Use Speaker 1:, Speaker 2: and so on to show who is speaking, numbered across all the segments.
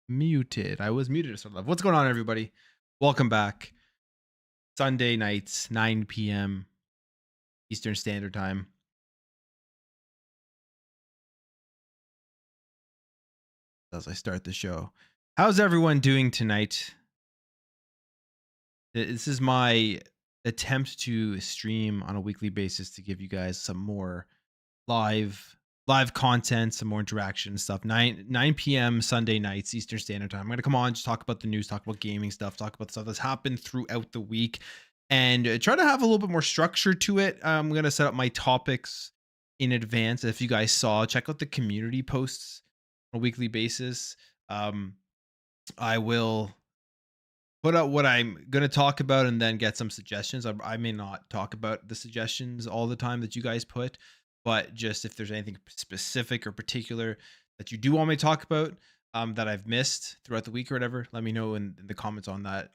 Speaker 1: muted. I was muted to start off. What's going on, everybody? Welcome back. Sunday nights, 9 p.m. Eastern Standard Time. As I start the show, how's everyone doing tonight? This is my attempt to stream on a weekly basis to give you guys some more live live content, some more interaction stuff. 9 p.m. Sunday nights Eastern Standard Time. I'm gonna come on, just talk about the news, talk about gaming stuff, talk about stuff that's happened throughout the week, and try to have a little bit more structure to it. I'm gonna set up my topics in advance. If you guys saw, check out the community posts on a weekly basis. Um, I will put out what I'm going to talk about and then get some suggestions. I may not talk about the suggestions all the time that you guys put, but just if there's anything specific or particular that you do want me to talk about, that I've missed throughout the week or whatever, let me know in the comments on that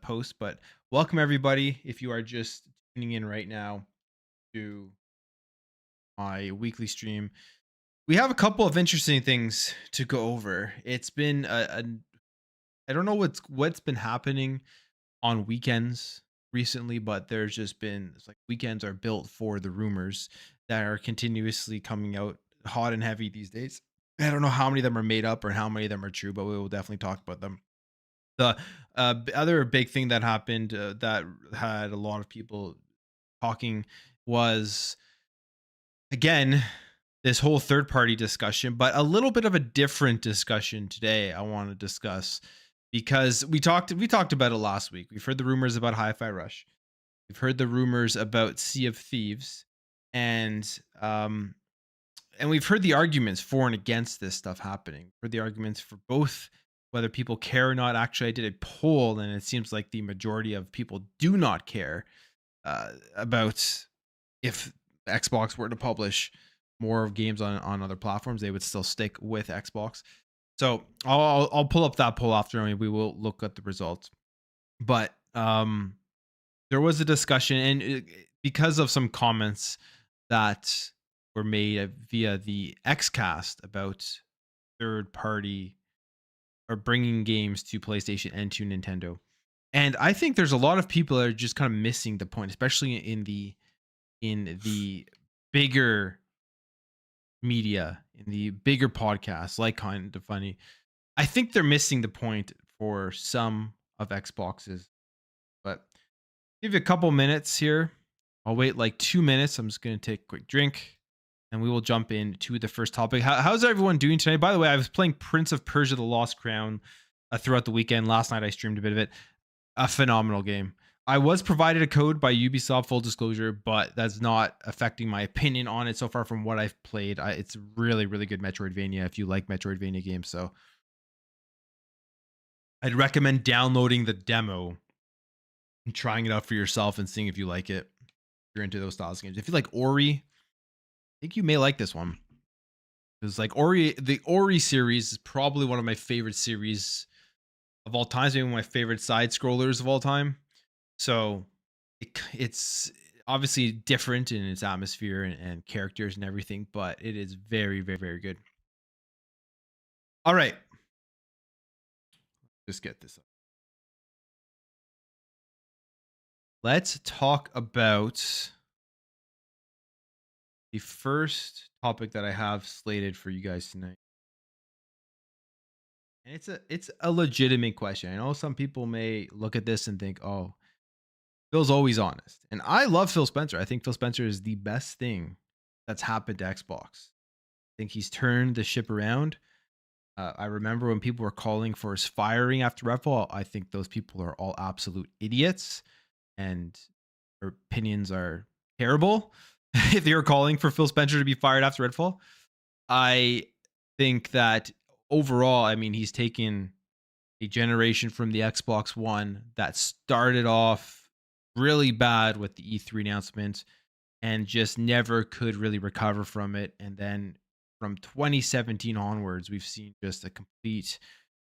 Speaker 1: post. But welcome everybody if you are just tuning in right now to my weekly stream. We have a couple of interesting things to go over. It's been I don't know what's been happening on weekends recently, but there's just been it's like weekends are built for the rumors that are continuously coming out hot and heavy these days. I don't know how many of them are made up or how many of them are true, but we will definitely talk about them. The other big thing that happened that had a lot of people talking was again this whole third party discussion, but a little bit of a different discussion today. I want to discuss because we talked about it last week. We've heard the rumors about Hi-Fi Rush. We've heard the rumors about Sea of Thieves, and um, and we've heard the arguments for and against this stuff happening. We've heard the arguments for both, whether people care or not. Actually, I did a poll, and it seems like the majority of people do not care about if Xbox were to publish more of games on other platforms, they would still stick with Xbox. So I'll pull up that poll after, and we will look at the results. But there was a discussion, and because of some comments that were made via the XCast about third party or bringing games to PlayStation and to Nintendo. And I think there's a lot of people that are just kind of missing the point, especially in the bigger media, in the bigger podcasts like Kind of Funny. I think they're missing the point for some of Xboxes. But give you a couple minutes here. I'll wait like 2 minutes. I'm just going to take a quick drink and we will jump into the first topic. How's everyone doing today? By the way, I was playing Prince of Persia: The Lost Crown throughout the weekend. Last night I streamed a bit of it. A phenomenal game. I was provided a code by Ubisoft, full disclosure, but that's not affecting my opinion on it so far from what I've played. It's really, really good Metroidvania if you like Metroidvania games. So I'd recommend downloading the demo and trying it out for yourself and seeing if you like it. If you're into those styles of games. If you like Ori, I think you may like this one. Because like Ori, the Ori series is probably one of my favorite series of all time. It's maybe one of my favorite side scrollers of all time. So it's obviously different in its atmosphere and characters and everything, but it is very, very, very good. All right, just get this up. Let's talk about the first topic that I have slated for you guys tonight. And it's a legitimate question. I know some people may look at this and think, "Oh, Phil's always honest." And I love Phil Spencer. I think Phil Spencer is the best thing that's happened to Xbox. I think he's turned the ship around. I remember when people were calling for his firing after Redfall. I think those people are all absolute idiots, and their opinions are terrible. If you're calling for Phil Spencer to be fired after Redfall, I think that overall, I mean, he's taken a generation from the Xbox One that started off really bad with the E3 announcement and just never could really recover from it. And then from 2017 onwards, we've seen just a complete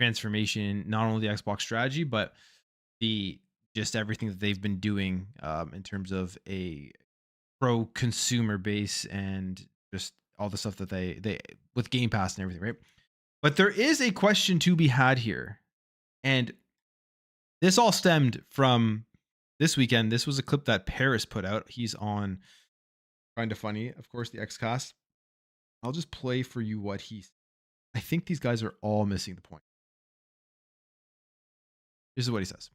Speaker 1: transformation in not only the Xbox strategy, but the just everything that they've been doing in terms of a pro consumer base and just all the stuff that they with Game Pass and everything, right? But there is a question to be had here. And this all stemmed from this weekend. This was a clip that Paris put out. He's on Kinda Funny, of course, the Xcast. I'll just play for you what he's. I think these guys are all missing the point. This is what he says.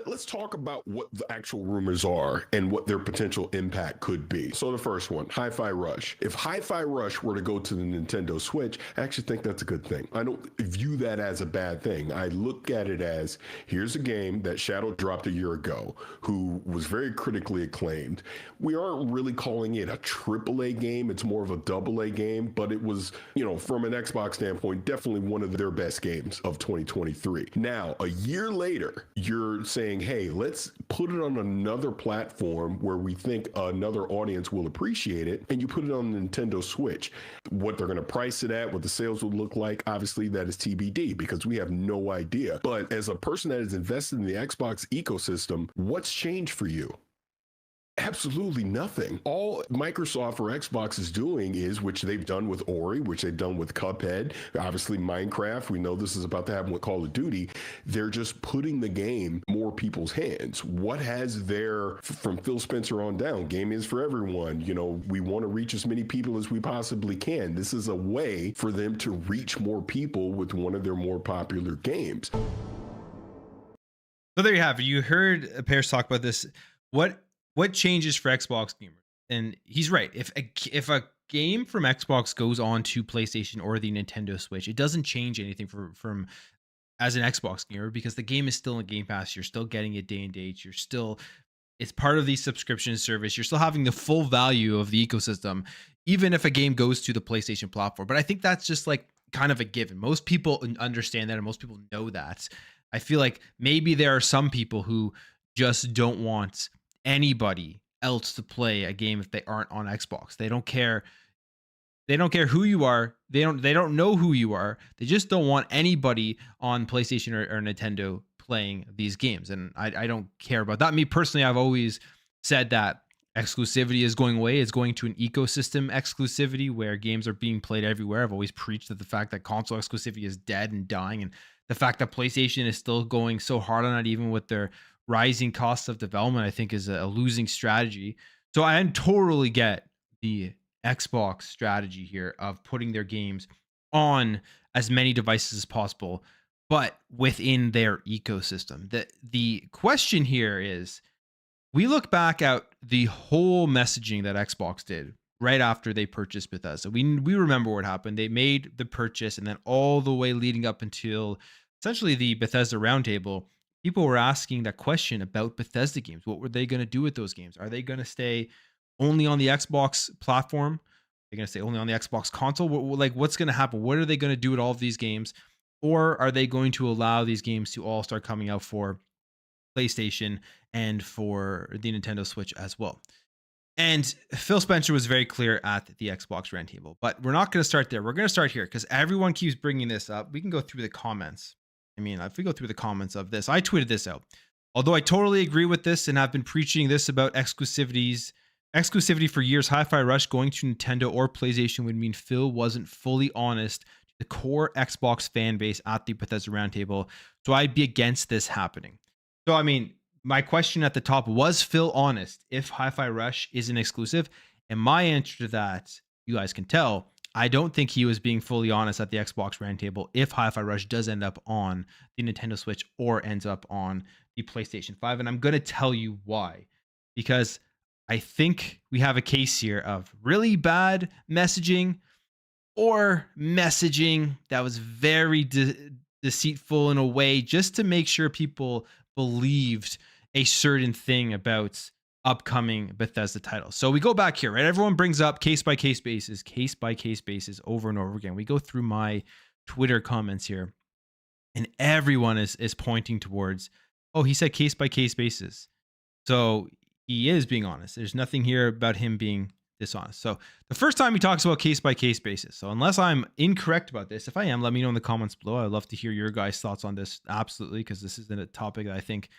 Speaker 2: Let's talk about what the actual rumors are and what their potential impact could be. So the first one, Hi-Fi Rush. If Hi-Fi Rush were to go to the Nintendo Switch, I actually think that's a good thing. I don't view that as a bad thing. I look at it as, here's a game that Shadow dropped a year ago, who was very critically acclaimed. We aren't really calling it a AAA game. It's more of a AA game, but it was, from an Xbox standpoint, definitely one of their best games of 2023. Now, a year later, you're saying, hey, let's put it on another platform where we think another audience will appreciate it, and you put it on the Nintendo Switch. What they're going to price it at, what the sales will look like, obviously that is TBD because we have no idea. But as a person that is invested in the Xbox ecosystem, what's changed for you? Absolutely nothing. All Microsoft or Xbox is doing is, which they've done with Ori, which they've done with Cuphead, obviously Minecraft, we know this is about to happen with Call of Duty, they're just putting the game in more people's hands. What has their, from Phil Spencer on down, game is for everyone, we want to reach as many people as we possibly can. This is a way for them to reach more people with one of their more popular games.
Speaker 1: So there you have it. You heard Paris talk about this. What changes for Xbox gamers? And he's right. If a game from Xbox goes on to PlayStation or the Nintendo Switch, it doesn't change anything from as an Xbox gamer because the game is still in Game Pass. You're still getting it day and date. It's part of the subscription service. You're still having the full value of the ecosystem, even if a game goes to the PlayStation platform. But I think that's just like kind of a given. Most people understand that and most people know that. I feel like maybe there are some people who just don't want anybody else to play a game if they aren't on Xbox. They don't care. They don't care who you are. They don't know who you are. They just don't want anybody on PlayStation or Nintendo playing these games. And I don't care about that. Me personally, I've always said that exclusivity is going away. It's going to an ecosystem exclusivity where games are being played everywhere. I've always preached that the fact that console exclusivity is dead and dying, and the fact that PlayStation is still going so hard on it, even with their rising costs of development, I think is a losing strategy. So I totally get the Xbox strategy here of putting their games on as many devices as possible, but within their ecosystem. The question here is, we look back at the whole messaging that Xbox did right after they purchased Bethesda. We remember what happened. They made the purchase, and then all the way leading up until essentially the Bethesda roundtable, people were asking that question about Bethesda games. What were they going to do with those games? Are they going to stay only on the Xbox platform? They're going to stay only on the Xbox console? What's going to happen? What are they going to do with all of these games? Or are they going to allow these games to all start coming out for PlayStation and for the Nintendo Switch as well? And Phil Spencer was very clear at the Xbox roundtable. But we're not going to start there. We're going to start here because everyone keeps bringing this up. We can go through the comments. I mean, if we go through the comments of this, I tweeted this out. Although I totally agree with this and I've been preaching this about exclusivity for years, Hi-Fi Rush going to Nintendo or PlayStation would mean Phil wasn't fully honest to the core Xbox fan base at the Bethesda roundtable. So I'd be against this happening. So, I mean, my question at the top, was Phil honest if Hi-Fi Rush isn't exclusive? And my answer to that, you guys can tell, I don't think he was being fully honest at the Xbox roundtable if Hi-Fi Rush does end up on the Nintendo Switch or ends up on the PlayStation 5. And I'm going to tell you why. Because I think we have a case here of really bad messaging or messaging that was very deceitful in a way just to make sure people believed a certain thing about upcoming Bethesda titles. So we go back here, right? Everyone brings up case by case basis over and over again. We go through my Twitter comments here, and everyone is pointing towards, oh, he said case by case basis. So he is being honest. There's nothing here about him being dishonest. So the first time he talks about case by case basis. So unless I'm incorrect about this, if I am, let me know in the comments below. I'd love to hear your guys' thoughts on this. Absolutely, because this is a topic that I think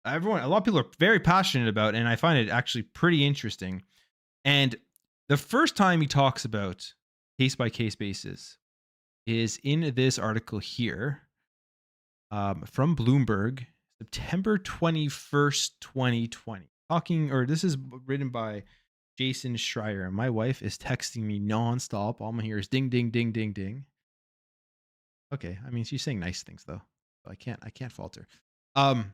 Speaker 1: a lot of people are very passionate about, and I find it actually pretty interesting. And the first time he talks about case by case basis is in this article here from Bloomberg, September 21st, 2020. Talking, or this is written by Jason Schreier. And my wife is texting me nonstop. All I hear is ding, ding, ding, ding, ding. Okay, I mean she's saying nice things though. So I can't falter. Um,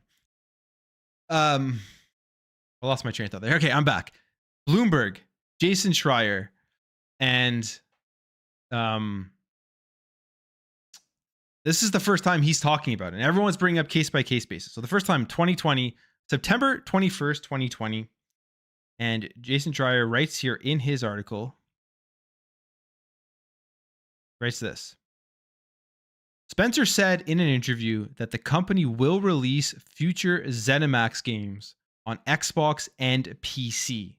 Speaker 1: um, I lost my train of thought there. Okay, I'm back. Bloomberg, Jason Schreier, and um, this is the first time he's talking about it. And everyone's bringing up case by case basis. So the first time, 2020, September 21st, 2020. And Jason Schreier writes here in his article, writes this. Spencer said in an interview that the company will release future ZeniMax games on Xbox and PC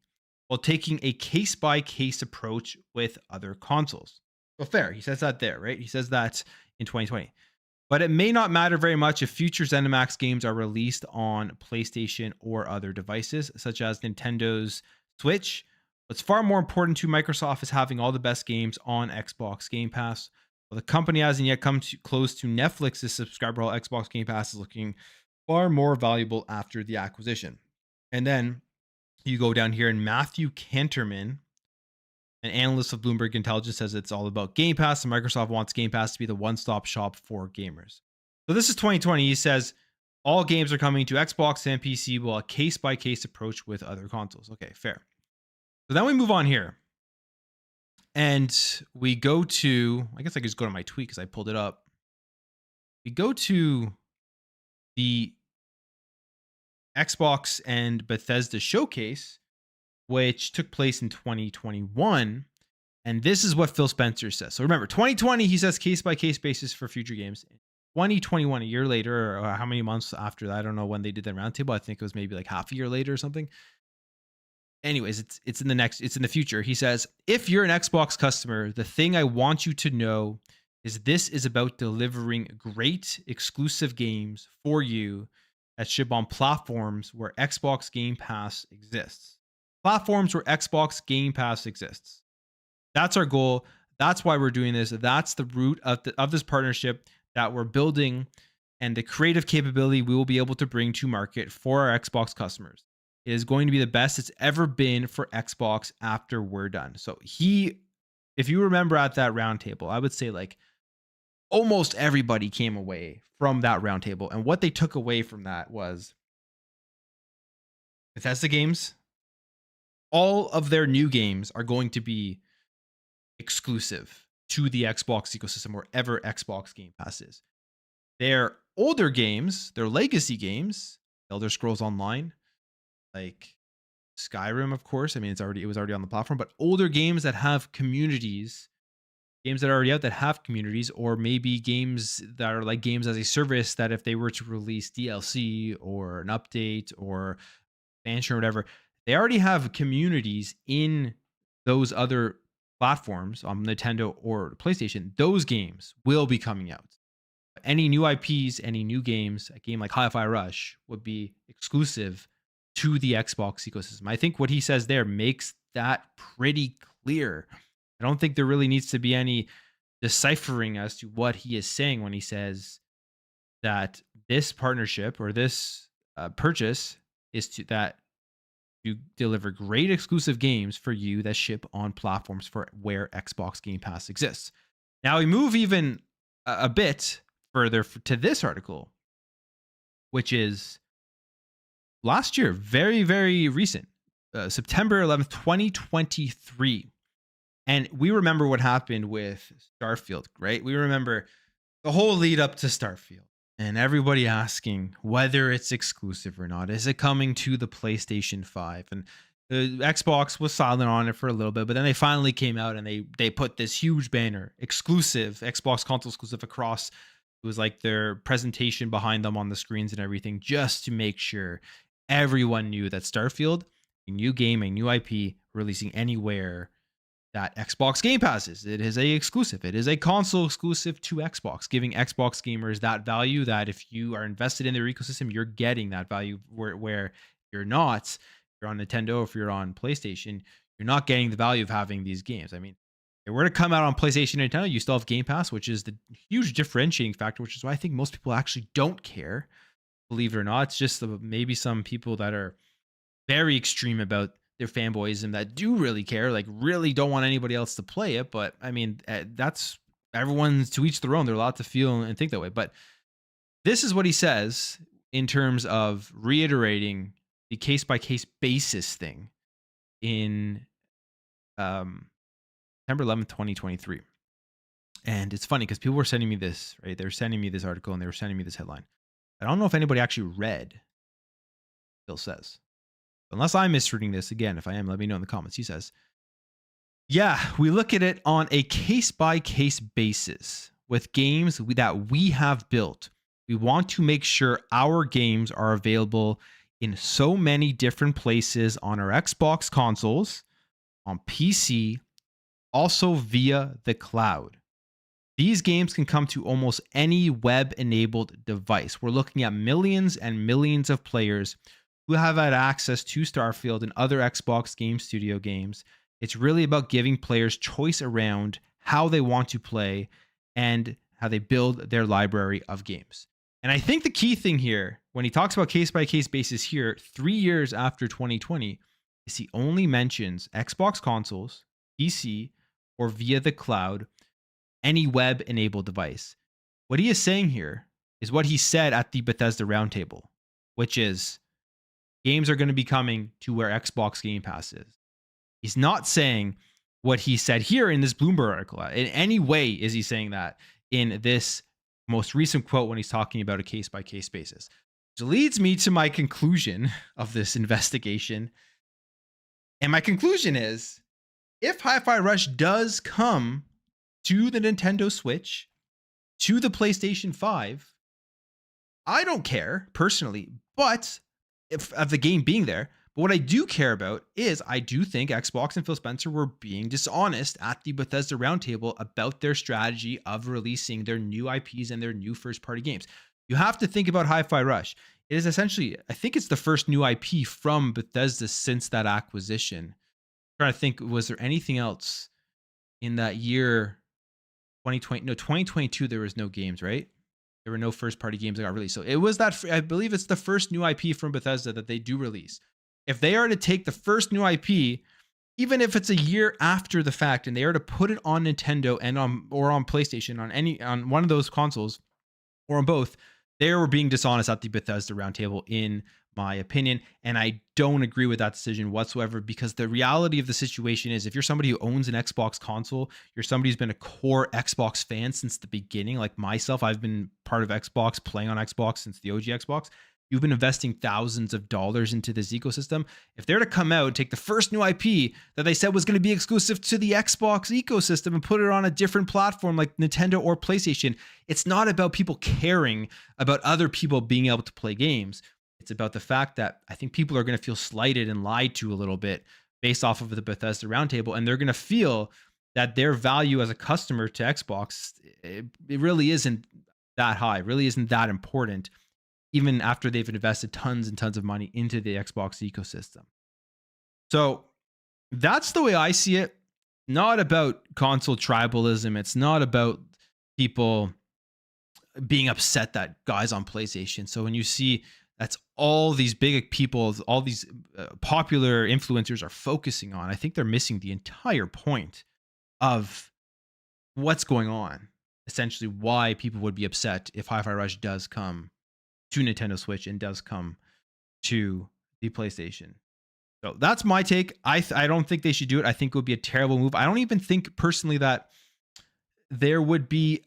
Speaker 1: while taking a case by case approach with other consoles. Well, fair. He says that there, right? He says that in 2020. But it may not matter very much if future ZeniMax games are released on PlayStation or other devices, such as Nintendo's Switch. What's far more important to Microsoft is having all the best games on Xbox Game Pass. Well, the company hasn't yet come close to Netflix's subscriber haul. Xbox Game Pass is looking far more valuable after the acquisition. And then you go down here, and Matthew Canterman, an analyst of Bloomberg Intelligence, says it's all about Game Pass, and Microsoft wants Game Pass to be the one-stop shop for gamers. So this is 2020. He says all games are coming to Xbox and PC, while a case-by-case approach with other consoles. Okay, fair. So then we move on here. And we go to, I guess I could just go to my tweet because I pulled it up. We go to the Xbox and Bethesda showcase, which took place in 2021. And this is what Phil Spencer says. So remember, 2020, he says case by case basis for future games. 2021, a year later, or how many months after that, I don't know when they did that roundtable. I think it was maybe like half a year later or something. Anyways, it's in the future. He says, if you're an Xbox customer, the thing I want you to know is this is about delivering great exclusive games for you that ship on platforms where Xbox Game Pass exists. Platforms where Xbox Game Pass exists. That's our goal. That's why we're doing this. That's the root of this partnership that we're building, and the creative capability we will be able to bring to market for our Xbox customers. It is going to be the best it's ever been for Xbox after we're done. So if you remember at that roundtable, I would say like almost everybody came away from that roundtable. And what they took away from that was Bethesda games, all of their new games are going to be exclusive to the Xbox ecosystem wherever Xbox Game Pass is. Their older games, their legacy games, Elder Scrolls Online, like Skyrim, of course. I mean, it was already on the platform, but older games that have communities, games that are already out that have communities, or maybe games that are like games as a service that if they were to release DLC or an update or expansion or whatever, they already have communities in those other platforms on Nintendo or PlayStation. Those games will be coming out. Any new IPs, any new games, a game like Hi-Fi Rush would be exclusive to the Xbox ecosystem. I think what he says there makes that pretty clear. I don't think there really needs to be any deciphering as to what he is saying when he says that this partnership or this purchase is to deliver great exclusive games for you that ship on platforms for where Xbox Game Pass exists. Now we move even a bit further to this article, which is last year, very, very recent, September 11th, 2023. And we remember what happened with Starfield, right? We remember the whole lead up to Starfield and everybody asking whether it's exclusive or not. Is it coming to the PlayStation 5? And the Xbox was silent on it for a little bit, but then they finally came out and they put this huge banner, exclusive, Xbox console exclusive across. It was like their presentation behind them on the screens and everything, just to make sure everyone knew that Starfield, a new game, a new IP, releasing anywhere that Xbox Game Pass is. It is a exclusive. It is a console exclusive to Xbox, giving Xbox gamers that value that if you are invested in their ecosystem, you're getting that value where you're not. If you're on Nintendo, if you're on PlayStation, you're not getting the value of having these games. I mean, it were to come out on PlayStation and Nintendo, you still have Game Pass, which is the huge differentiating factor, which is why I think most people actually don't care. Believe it or not, it's just maybe some people that are very extreme about their fanboyism that do really care, like really don't want anybody else to play it. But I mean, that's everyone's to each their own. They're allowed to feel and think that way. But this is what he says in terms of reiterating the case by case basis thing in September 11th, 2023. And it's funny because people were sending me this, right? They were sending me this article and they were sending me this headline. I don't know if anybody actually read Bill says. Unless I'm misreading this again, if I am, let me know in the comments. He says, yeah, we look at it on a case by case basis with games that we have built. We want to make sure our games are available in so many different places on our Xbox consoles, on PC, also via the cloud. These games can come to almost any web-enabled device. We're looking at millions and millions of players who have had access to Starfield and other Xbox Game Studio games. It's really about giving players choice around how they want to play and how they build their library of games. And I think the key thing here, when he talks about case-by-case basis here, 3 years after 2020, is he only mentions Xbox consoles, PC, or via the cloud, any web-enabled device. What he is saying here is what he said at the Bethesda Roundtable, which is games are going to be coming to where Xbox Game Pass is. He's not saying what he said here in this Bloomberg article. In any way is he saying that in this most recent quote when he's talking about a case-by-case basis. Which leads me to my conclusion of this investigation. And my conclusion is, if Hi-Fi Rush does come to the Nintendo Switch, to the PlayStation 5, I don't care personally, but if of the game being there. But what I do care about is I do think Xbox and Phil Spencer were being dishonest at the Bethesda Roundtable about their strategy of releasing their new IPs and their new first-party games. You have to think about Hi-Fi Rush. It is essentially, I think it's the first new IP from Bethesda since that acquisition. I'm trying to think, was there anything else in that year? 2020, no, 2022, there was no games, right? There were no first-party games that got released. So it was that, I believe it's the first new IP from Bethesda that they do release. If they are to take the first new IP, even if it's a year after the fact, and they are to put it on Nintendo and on PlayStation, on one of those consoles, or on both, they were being dishonest at the Bethesda Roundtable, in my opinion. And I don't agree with that decision whatsoever, because the reality of the situation is, if you're somebody who owns an Xbox console, you're somebody who's been a core Xbox fan since the beginning, like myself. I've been part of Xbox, playing on Xbox since the OG Xbox. You've been investing thousands of dollars into this ecosystem. If they're to come out and take the first new IP that they said was going to be exclusive to the Xbox ecosystem and put it on a different platform like Nintendo or PlayStation, it's not about people caring about other people being able to play games. It's about the fact that I think people are going to feel slighted and lied to a little bit based off of the Bethesda Roundtable, and they're going to feel that their value as a customer to Xbox, it really isn't that high, really isn't that important, even after they've invested tons and tons of money into the Xbox ecosystem. So that's the way I see it. Not about console tribalism. It's not about people being upset that guys on PlayStation. So when you see that's all these big people, all these popular influencers are focusing on, I think they're missing the entire point of what's going on. Essentially, why people would be upset if Hi-Fi Rush does come to Nintendo Switch and does come to the PlayStation. So that's my take. I don't think they should do it. I think it would be a terrible move. I don't even think personally that there would be,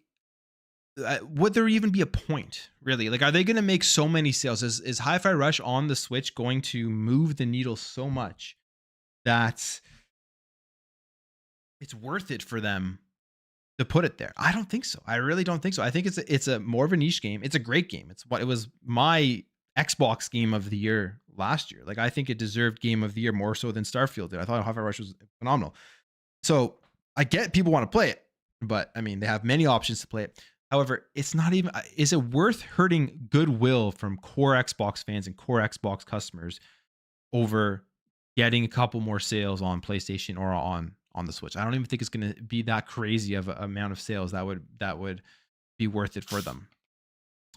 Speaker 1: would there even be a point, really? Like, are they going to make so many sales? Is Hi-Fi Rush on the Switch going to move the needle so much that it's worth it for them to put it there? I don't think so. I really don't think so. I think it's a more of a niche game. It's a great game. It was my Xbox game of the year last year. Like, I think it deserved game of the year more so than Starfield did. I thought Hi-Fi Rush was phenomenal. So I get people want to play it, but I mean, they have many options to play it. However, it's not even, is it worth hurting goodwill from core Xbox fans and core Xbox customers over getting a couple more sales on PlayStation or on on the Switch. I don't even think it's going to be that crazy of a amount of sales that would be worth it for them.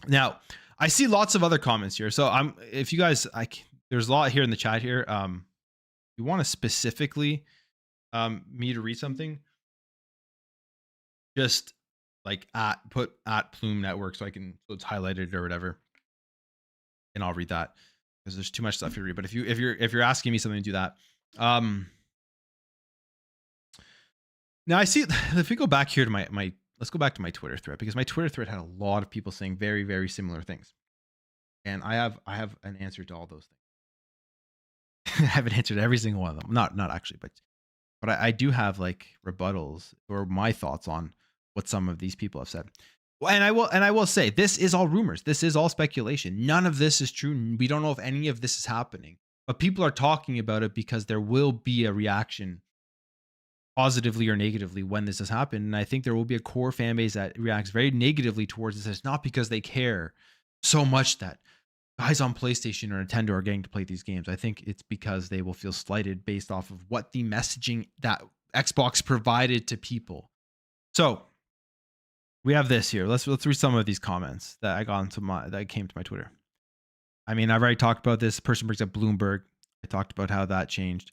Speaker 1: Now, I see lots of other comments here. So if you guys, there's a lot here in the chat here. You want to specifically me to read something, just like put at Plume Network so it's highlighted or whatever, and I'll read that because there's too much stuff to read. But if you're asking me something to do that, now I see. If we go back here to my let's go back to my Twitter thread, because my Twitter thread had a lot of people saying very, very similar things, and I have an answer to all those things. I haven't answered every single one of them, not actually, but I do have like rebuttals or my thoughts on what some of these people have said. Well, and I will say, this is all rumors. This is all speculation. None of this is true. We don't know if any of this is happening, but people are talking about it because there will be a reaction, positively or negatively, when this has happened. And I think there will be a core fan base that reacts very negatively towards this. It's not because they care so much that guys on PlayStation or Nintendo are getting to play these games. I think it's because they will feel slighted based off of what the messaging that Xbox provided to people. So we have this here. Let's read some of these comments that I got that came to my Twitter. I mean, I've already talked about this. Person brings up Bloomberg. I talked about how that changed.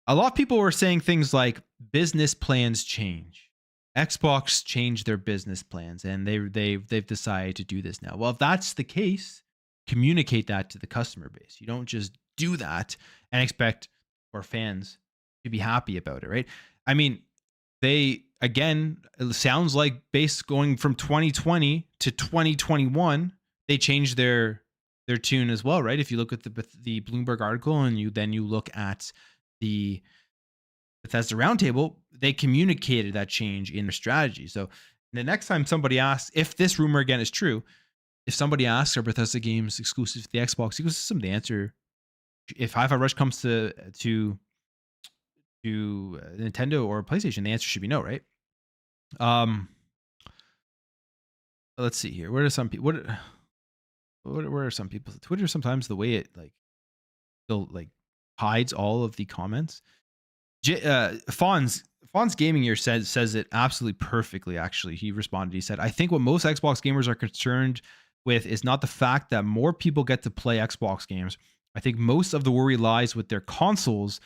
Speaker 1: A lot of people were saying things like business plans change. Xbox changed their business plans and they've decided to do this now. Well, if that's the case, communicate that to the customer base. You don't just do that and expect our fans to be happy about it, right? I mean, it sounds like going from 2020 to 2021, they changed their tune as well, right? If you look at the Bloomberg article and you look at the Bethesda Roundtable, they communicated that change in their strategy. So the next time somebody asks, if this rumor again is true, if somebody asks, are Bethesda games exclusive to the Xbox ecosystem, the answer, if Hi-Fi Rush comes to Nintendo or PlayStation, the answer should be no, right? Let's see here. Where are some people? Where are some people? Twitter sometimes the way it still hides all of the comments. Fonz Gaming here says it absolutely perfectly. Actually, he responded. He said, "I think what most Xbox gamers are concerned with is not the fact that more people get to play Xbox games. I think most of the worry lies with their consoles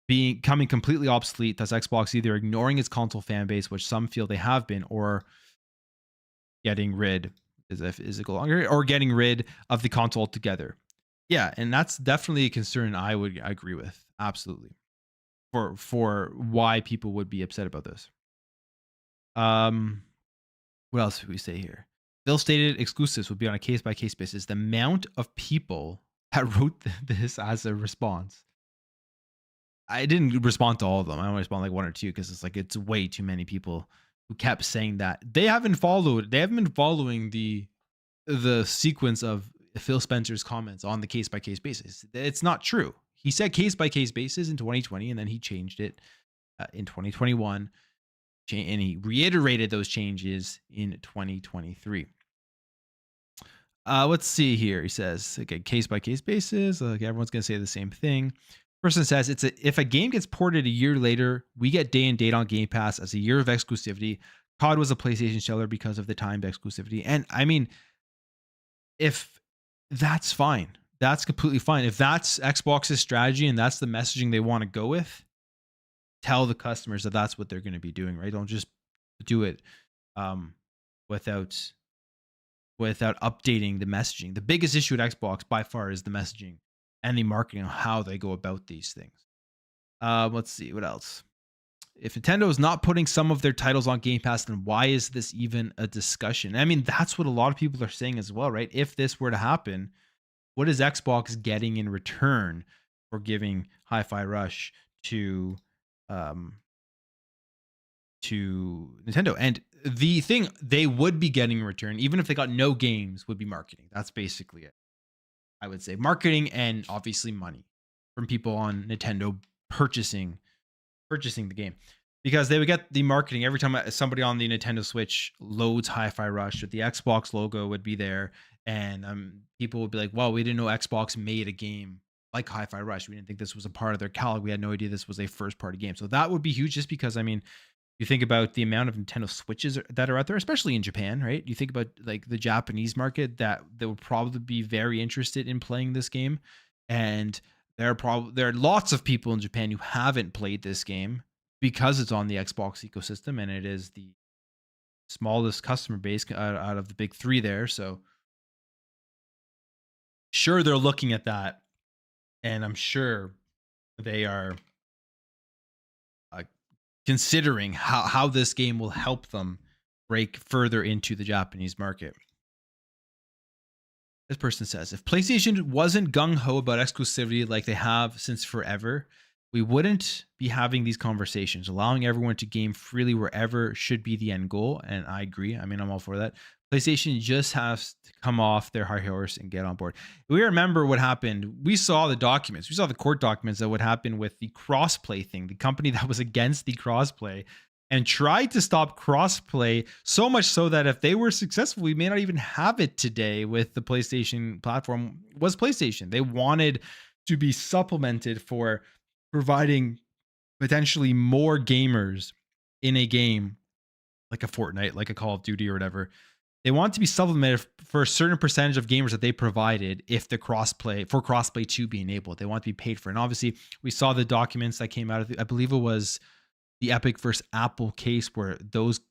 Speaker 1: becoming completely obsolete, thus Xbox either ignoring its console fan base, which some feel they have been, or getting rid or getting rid of the console altogether." Yeah, and that's definitely a concern I agree with. Absolutely. For why people would be upset about this. What else did we say here? Phil stated exclusives would be on a case-by-case basis. The amount of people that wrote this as a response, I didn't respond to all of them. I only respond like one or two because it's way too many people who kept saying that. They haven't been following the sequence of Phil Spencer's comments on the case-by-case basis. It's not true. He said case-by-case basis in 2020, and then he changed it in 2021, and he reiterated those changes in 2023. Let's see here. He says, okay, case-by-case basis. Everyone's going to say the same thing. Person says, if a game gets ported a year later, we get day and date on Game Pass as a year of exclusivity. COD was a PlayStation seller because of the timed exclusivity. And I mean, if that's fine. That's completely fine. If that's Xbox's strategy and that's the messaging they want to go with, tell the customers that that's what they're going to be doing, right? Don't just do it without updating the messaging. The biggest issue at Xbox by far is the messaging and the marketing on how they go about these things. Let's see, what else? If Nintendo is not putting some of their titles on Game Pass, then why is this even a discussion? I mean, that's what a lot of people are saying as well, right? If this were to happen, what is Xbox getting in return for giving Hi-Fi Rush to Nintendo? And the thing they would be getting in return, even if they got no games, would be marketing. That's basically it. I would say marketing and obviously money from people on Nintendo purchasing the game, because they would get the marketing every time somebody on the Nintendo Switch loads Hi-Fi Rush, the Xbox logo would be there, and people would be like, "Wow, we didn't know Xbox made a game like Hi-Fi Rush. We didn't think this was a part of their catalog. We had no idea this was a first party game. So that would be huge just because, I mean, you think about the amount of Nintendo Switches that are out there, especially in Japan, right? You think about like the Japanese market that would probably be very interested in playing this game. And there are lots of people in Japan who haven't played this game because it's on the Xbox ecosystem and it is the smallest customer base out of the big three there. So sure they're looking at that, and I'm sure they are uh, considering how this game will help them break further into the Japanese market. This person says, if PlayStation wasn't gung ho about exclusivity like they have since forever, we wouldn't be having these conversations. Allowing everyone to game freely wherever should be the end goal. And I agree. I mean, I'm all for that. PlayStation just has to come off their high horse and get on board. We remember what happened. We saw the documents. We saw the court documents that would happen with the crossplay thing. The company that was against the crossplay and tried to stop crossplay, so much so that if they were successful, we may not even have it today with the PlayStation platform. Was PlayStation. They wanted to be supplemented for providing potentially more gamers in a game like a Fortnite, like a Call of Duty or whatever. They want to be supplemented for a certain percentage of gamers that they provided if the crossplay to be enabled. They want to be paid for. And obviously, we saw the documents that came out of I believe it was the Epic versus Apple case where those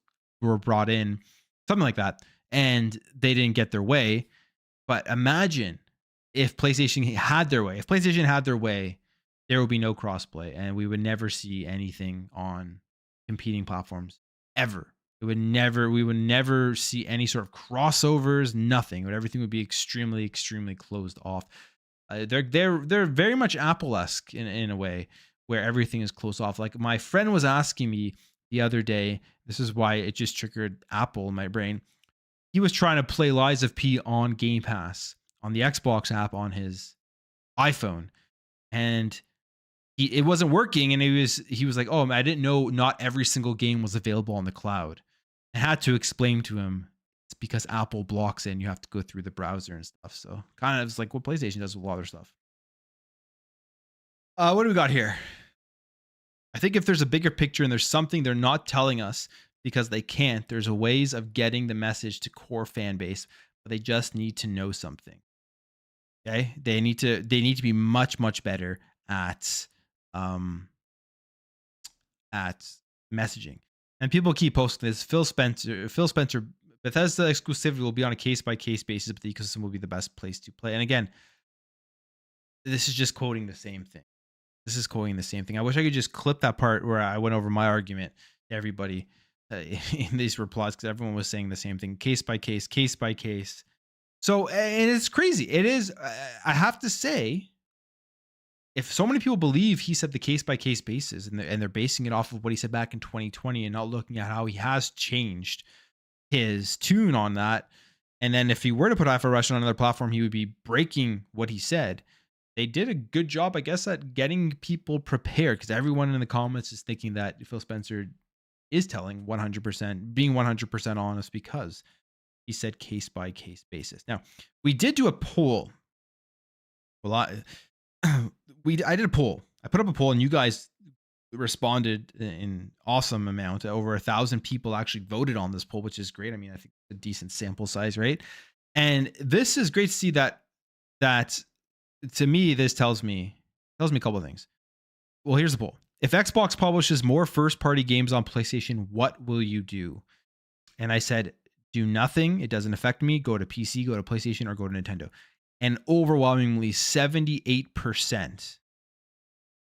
Speaker 1: were brought in, something like that, and they didn't get their way. But imagine if PlayStation had their way. If PlayStation had their way, there would be no crossplay, and we would never see anything on competing platforms ever. We would never see any sort of crossovers, nothing. But everything would be extremely, extremely closed off. They're very much Apple-esque in a way, where everything is closed off. Like my friend was asking me the other day, this is why it just triggered Apple in my brain. He was trying to play Lies of P on Game Pass on the Xbox app on his iPhone, and it wasn't working. And he was like, "Oh, I didn't know not every single game was available on the cloud." I had to explain to him it's because Apple blocks it and you have to go through the browser and stuff. So kind of it's like what PlayStation does with a lot of their stuff. What do we got here? I think if there's a bigger picture and there's something they're not telling us because they can't, there's a ways of getting the message to core fan base, but they just need to know something. Okay? They need to be much, much better at at messaging. And people keep posting this. Phil Spencer, Bethesda exclusivity will be on a case by case basis, but the ecosystem will be the best place to play. And again, this is just quoting the same thing. I wish I could just clip that part where I went over my argument to everybody in these replies, because everyone was saying the same thing, case by case, case by case. So, and it's crazy. It is, I have to say, if so many people believe he said the case by case basis and they're basing it off of what he said back in 2020 and not looking at how he has changed his tune on that. And then if he were to put Hi-Fi Rush on another platform, he would be breaking what he said. They did a good job, I guess, at getting people prepared, because everyone in the comments is thinking that Phil Spencer is telling 100%, being 100% honest, because he said case by case basis. Now, we did do a poll. Well, I did a poll. I put up a poll and you guys responded in awesome amount. Over 1,000 people actually voted on this poll, which is great. I mean, I think a decent sample size, right? And this is great to see that to me, this tells me a couple of things. Well, here's the poll. If Xbox publishes more first party games on PlayStation, what will you do? And I said, do nothing. It doesn't affect me. Go to PC, go to PlayStation, or go to Nintendo. And overwhelmingly 78%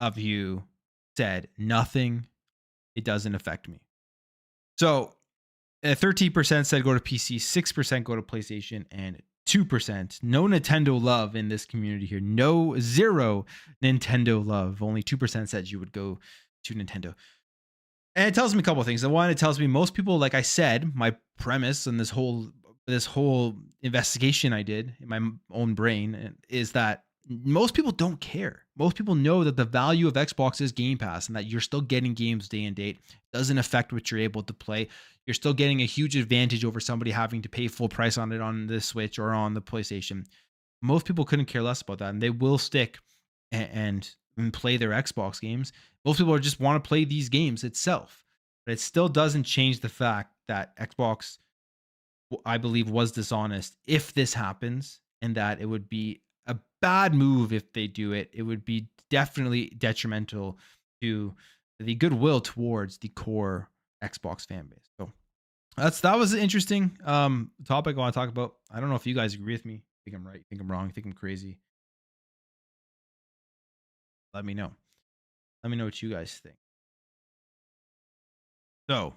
Speaker 1: of you said nothing. It doesn't affect me. So 13% said go to PC, 6% go to PlayStation, and 2% no Nintendo love in this community here. Zero Nintendo love. Only 2% said you would go to Nintendo. And it tells me a couple of things. The one, it tells me most people, like I said, my premise and this whole investigation I did in my own brain is that most people don't care. Most people know that the value of Xbox is Game Pass and that you're still getting games day and date. It doesn't affect what you're able to play. You're still getting a huge advantage over somebody having to pay full price on it on the Switch or on the PlayStation. Most people couldn't care less about that, and they will stick and play their Xbox games. Most people just want to play these games itself, but it still doesn't change the fact that Xbox, I believe, was dishonest if this happens, and that it would be a bad move if they do it. It would be definitely detrimental to the goodwill towards the core Xbox fan base. So that was an interesting topic I want to talk about. I don't know if you guys agree with me. Think I'm right, think I'm wrong, think I'm crazy. Let me know. Let me know what you guys think. So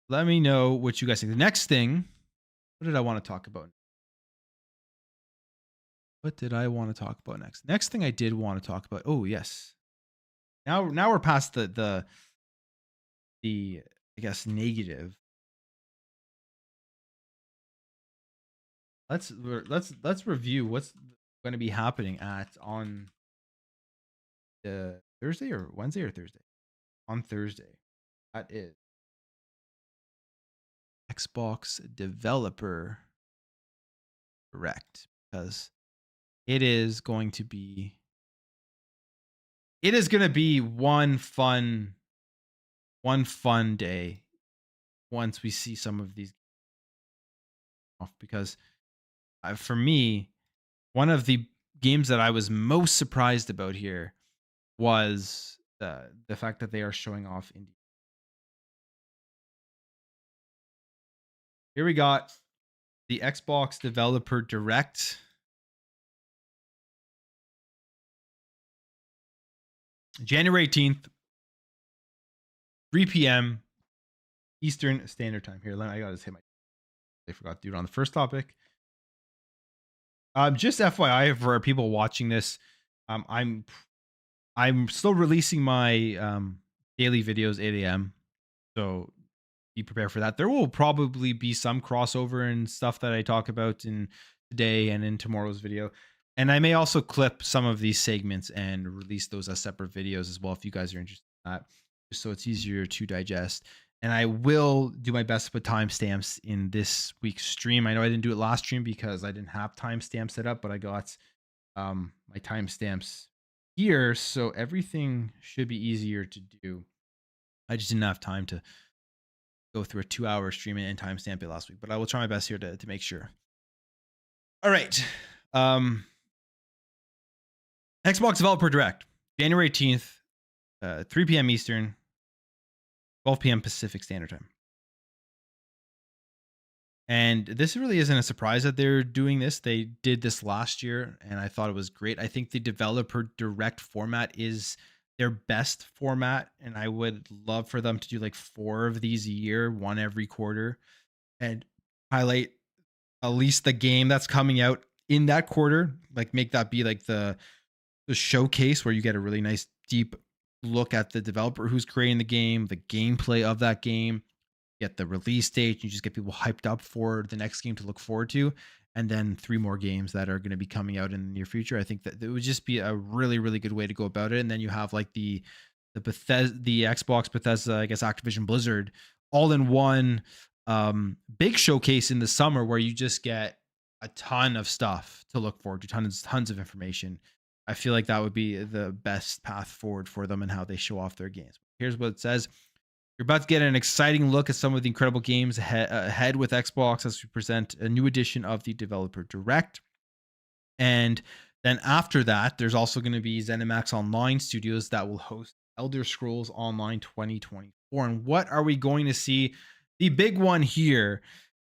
Speaker 1: let me know what you guys think. The next thing, what did I want to talk about? What did I want to talk about next? Next thing I did want to talk about. Oh yes. Now we're past the I guess negative. Let's review what's going to be happening on the Thursday or Wednesday or Thursday. On Thursday. That is Xbox Developer Direct, because it is going to be one fun day once we see some of these off, because for me, one of the games that I was most surprised about here was the fact that they are showing off indie. Here we got the Xbox Developer Direct. January 18th, 3 p.m. Eastern Standard Time. Here, I gotta hit I forgot to do it on the first topic. Just FYI for people watching this, I'm still releasing my daily videos 8 a.m. So be prepared for that. There will probably be some crossover and stuff that I talk about in today and in tomorrow's video. And I may also clip some of these segments and release those as separate videos as well if you guys are interested in that, just so it's easier to digest. And I will do my best to put timestamps in this week's stream. I know I didn't do it last stream because I didn't have timestamps set up, but I got my timestamps here, so everything should be easier to do. I just didn't have time to go through a 2-hour stream and timestamp it last week, but I will try my best here to make sure. All right. Xbox Developer Direct, January 18th, 3 p.m. Eastern, 12 p.m. Pacific Standard Time. And this really isn't a surprise that they're doing this. They did this last year, and I thought it was great. I think the Developer Direct format is their best format, and I would love for them to do like 4 of these a year, one every quarter, and highlight at least the game that's coming out in that quarter. Like make that be like the showcase where you get a really nice deep look at the developer who's creating the game, the gameplay of that game, get the release date, you just get people hyped up for the next game to look forward to, and then 3 more games that are going to be coming out in the near future. I think that it would just be a really, really good way to go about it. And then you have like the Xbox Bethesda, I guess Activision Blizzard, all in one big showcase in the summer where you just get a ton of stuff to look forward to, tons of information. I feel like that would be the best path forward for them and how they show off their games. Here's what it says. You're about to get an exciting look at some of the incredible games ahead with Xbox as we present a new edition of the Developer Direct. And then after that, there's also going to be ZeniMax Online Studios that will host Elder Scrolls Online 2024. And what are we going to see? The big one here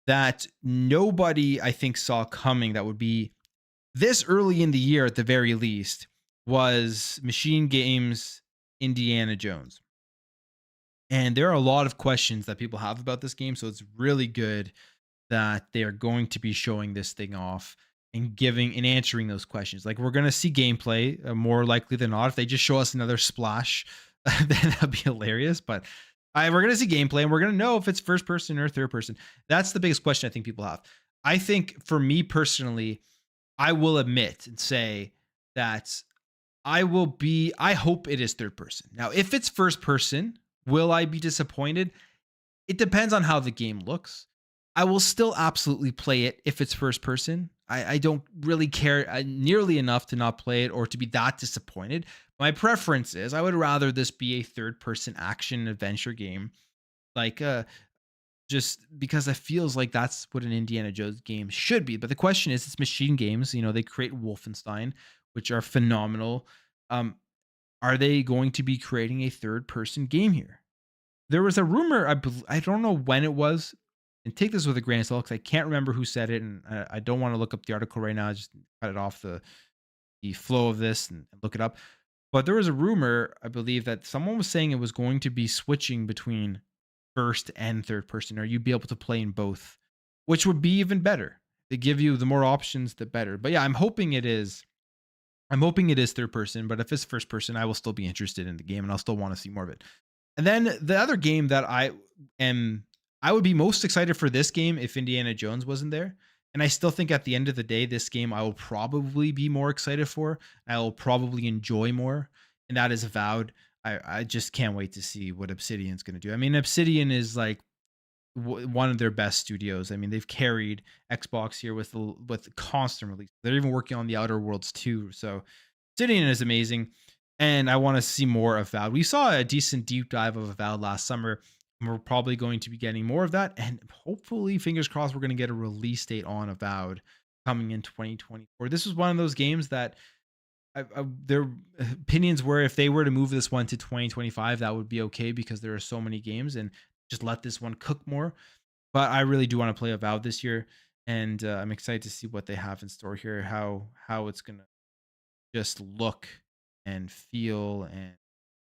Speaker 1: that nobody, I think, saw coming, that would be this early in the year at the very least, was Machine Games Indiana Jones. And there are a lot of questions that people have about this game, so it's really good that they are going to be showing this thing off and giving and answering those questions. Like, we're going to see gameplay, more likely than not. If they just show us another Splash, then that'd be hilarious. But we're going to see gameplay, and we're going to know if it's first person or third person. That's the biggest question I think people have. I think for me personally, I will admit and say that I hope it is third person. Now, if it's first person, will I be disappointed? It depends on how the game looks. I will still absolutely play it if it's first person. I don't really care nearly enough to not play it or to be that disappointed. My preference is I would rather this be a third person action adventure game, like just because it feels like that's what an Indiana Jones game should be. But the question is, it's Machine Games. You know, they create Wolfenstein, which are phenomenal. Um, are they going to be creating a third person game here? There was a rumor, I don't know when it was, and take this with a grain of salt because I can't remember who said it, and I don't want to look up the article right now. Just cut it off the flow of this and look it up. But there was a rumor, I believe, that someone was saying it was going to be switching between first and third person, or you'd be able to play in both, which would be even better. They give you the more options, the better. But yeah, I'm hoping it is. I'm hoping it is third person, but if it's first person, I will still be interested in the game and I'll still want to see more of it. And then the other game that am I would be most excited for this game if Indiana Jones wasn't there. And I still think at the end of the day, this game I will probably be more excited for. I will probably enjoy more. And that is Avowed. I just can't wait to see what Obsidian's going to do. I mean, Obsidian is like one of their best studios. I mean, they've carried Xbox here with constant release. They're even working on the Outer Worlds too. So Obsidian is amazing, and I want to see more of Avowed. We saw a decent deep dive of Avowed last summer, and we're probably going to be getting more of that. And hopefully, fingers crossed, we're going to get a release date on Avowed coming in 2024. This was one of those games that their opinions were if they were to move this one to 2025, that would be okay because there are so many games and just let this one cook more. But I really do want to play Avowed this year, and I'm excited to see what they have in store here, how it's gonna just look and feel and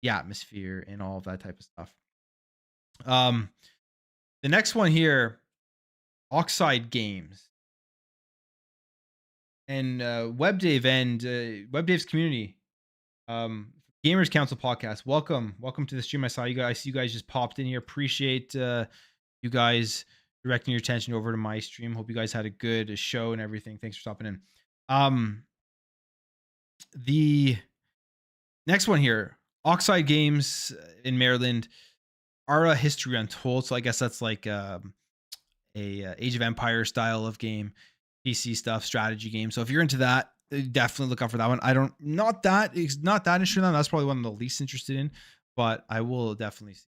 Speaker 1: the atmosphere and all of that type of stuff. Um, the next one here, Oxide Games and WebDave's community, Gamers Council podcast. Welcome to the stream. I see you guys just popped in here. Appreciate you guys directing your attention over to my stream. Hope you guys had a good show and everything. Thanks for stopping in. The next one here, Oxide Games in Maryland, Ara History Untold. So I guess that's like a Age of Empire style of game, PC stuff, strategy game. So if you're into that, definitely look out for that one. Not that interested in that. That's probably one of the least interested in, but I will definitely see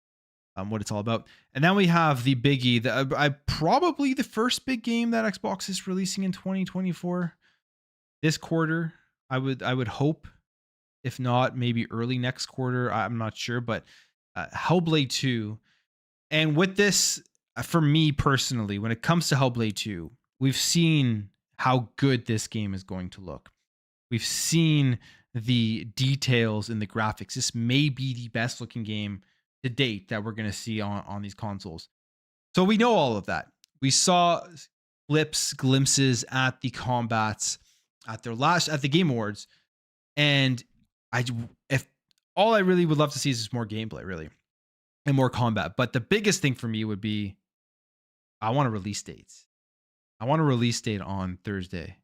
Speaker 1: what it's all about. And then we have the biggie, probably the first big game that Xbox is releasing in 2024 this quarter. I would hope, if not maybe early next quarter. I'm not sure, but Hellblade 2. And with this, for me personally, when it comes to Hellblade 2, we've seen how good this game is going to look. We've seen the details in the graphics. This may be the best looking game to date that we're going to see on these consoles. So we know all of that. We saw glimpses at the combats at the Game Awards, and if all I really would love to see is just more gameplay, really, and more combat. But the biggest thing for me would be I want a release date. I want a release date on Thursday.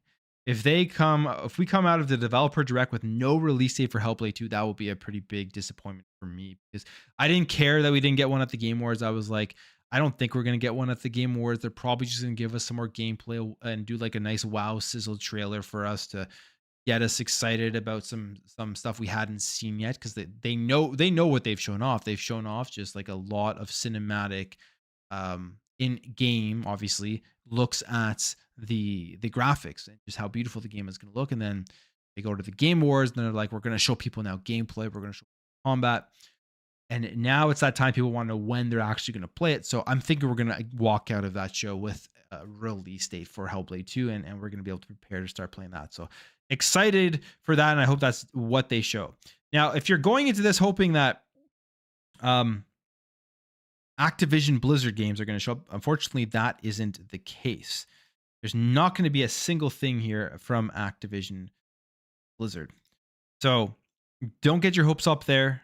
Speaker 1: If we come out of the developer direct with no release date for Hellblade 2, that will be a pretty big disappointment for me, because I didn't care that we didn't get one at the Game Awards. I was like, I don't think we're going to get one at the Game Awards. They're probably just going to give us some more gameplay and do like a nice wow sizzle trailer for us to get us excited about some stuff we hadn't seen yet, because they know what they've shown off. They've shown off just like a lot of cinematic in game, obviously, looks at the graphics and just how beautiful the game is going to look. And then they go to the Game Awards and they're like, we're going to show people now gameplay, we're going to show combat. And now it's that time people want to know when they're actually going to play it. So I'm thinking we're going to walk out of that show with a release date for Hellblade 2, and we're going to be able to prepare to start playing that. So excited for that, and I hope that's what they show. Now, if you're going into this hoping that Activision Blizzard games are going to show up, unfortunately, that isn't the case. There's not going to be a single thing here from Activision Blizzard. So don't get your hopes up there.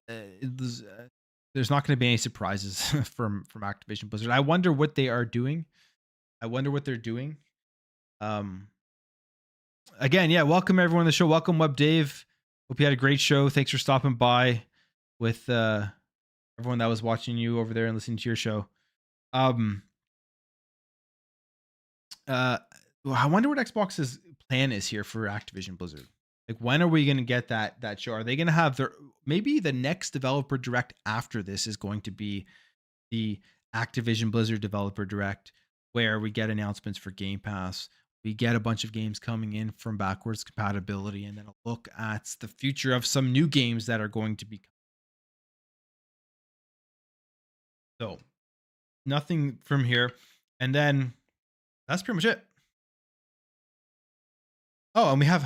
Speaker 1: There's not going to be any surprises from Activision Blizzard. I wonder what they are doing. Again, yeah, welcome everyone to the show. Welcome, Web Dave. Hope you had a great show. Thanks for stopping by with everyone that was watching you over there and listening to your show. Uh, well, I wonder what Xbox's plan is here for Activision Blizzard. Like, when are we going to get that show? Are they going to have their maybe the next developer direct after this is going to be the Activision Blizzard developer direct, where we get announcements for Game Pass. We get a bunch of games coming in from backwards compatibility, and then a look at the future of some new games that are going to be. So nothing from here, and then that's pretty much it. Oh, and we have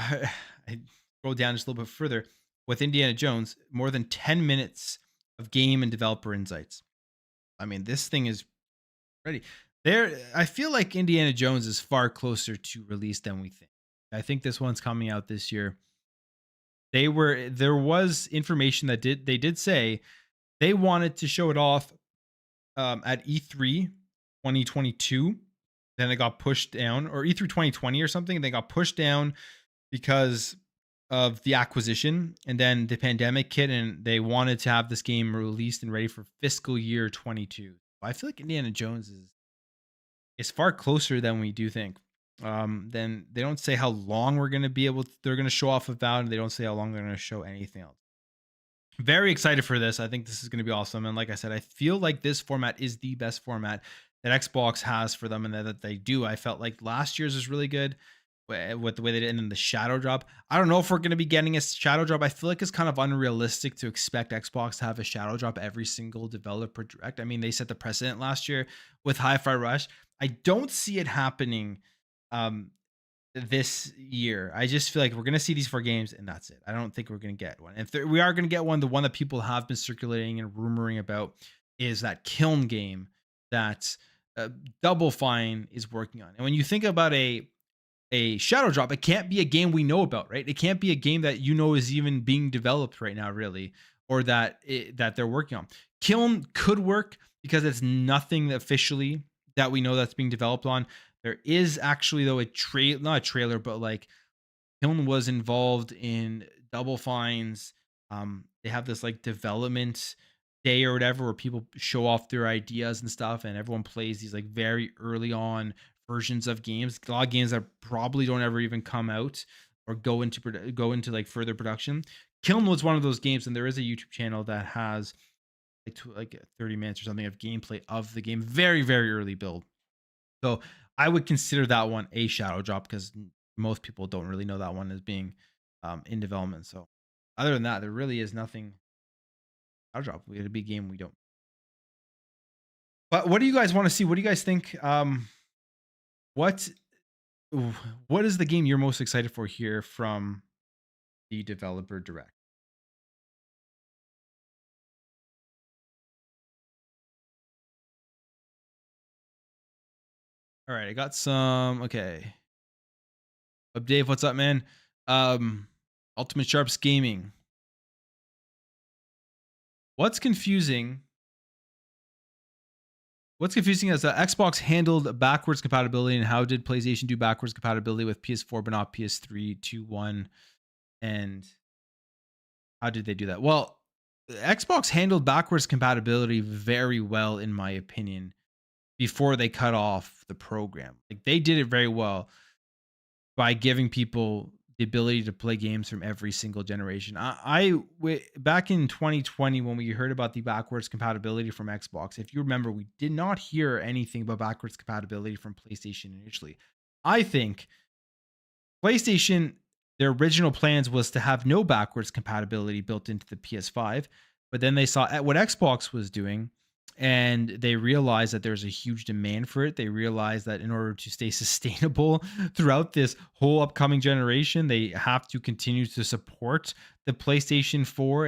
Speaker 1: I scroll down just a little bit further with Indiana Jones, more than 10 minutes of game and developer insights. I mean, this thing is ready. There I feel like Indiana Jones is far closer to release than we think. I think this one's coming out this year. There was information that they did say they wanted to show it off at E3 2022. Then it got pushed down, or E3 2020 or something. They got pushed down because of the acquisition, and then the pandemic hit, and they wanted to have this game released and ready for fiscal year 22. I feel like Indiana Jones is far closer than we do think. Then they don't say how long we're going to be able to, they're going to show off about, and they don't say how long they're going to show anything else. Very excited for this. I think this is going to be awesome. And like I said, I feel like this format is the best format that Xbox has for them and that they do. I felt like last year's was really good with the way they did, and then the shadow drop. I don't know if we're going to be getting a shadow drop. I feel like it's kind of unrealistic to expect Xbox to have a shadow drop every single developer direct. I mean, they set the precedent last year with Hi-Fi Rush. I don't see it happening um, this year. I just feel like we're going to see these four games and that's it. I don't think we're going to get one. If we are going to get one, the one that people have been circulating and rumoring about is that Kiln game that Double Fine is working on. And when you think about a shadow drop, it can't be a game we know about, right? It can't be a game that you know is even being developed right now, really, or that they're working on. Kiln could work because it's nothing officially that we know that's being developed on. There is actually though not a trailer, but like Kiln was involved in Double Fines. They have this like development day or whatever where people show off their ideas and stuff, and everyone plays these like very early on versions of games. A lot of games that probably don't ever even come out or go into like further production. Kiln was one of those games, and there is a YouTube channel that has like 30 minutes or something of gameplay of the game. Very, very early build. So I would consider that one a shadow drop because most people don't really know that one as being in development. So other than that, there really is nothing shadow drop. We had a big game we don't. But what do you guys want to see? What do you guys think? What what is the game you're most excited for here from the developer direct? All right, I got some. Okay, Dave, what's up, man? Um, Ultimate Sharps Gaming. What's confusing What's confusing is that Xbox handled backwards compatibility, and how did PlayStation do backwards compatibility with PS4 but not PS3 2.1? And how did they do that? Well, Xbox handled backwards compatibility very well, in my opinion, before they cut off the program. Like they did it very well by giving people the ability to play games from every single generation. Back in 2020 when we heard about the backwards compatibility from Xbox, if you remember, we did not hear anything about backwards compatibility from PlayStation initially. I think PlayStation, their original plans was to have no backwards compatibility built into the PS5, but then they saw at what Xbox was doing, and they realized that there's a huge demand for it. They realized that in order to stay sustainable throughout this whole upcoming generation, they have to continue to support the PlayStation 4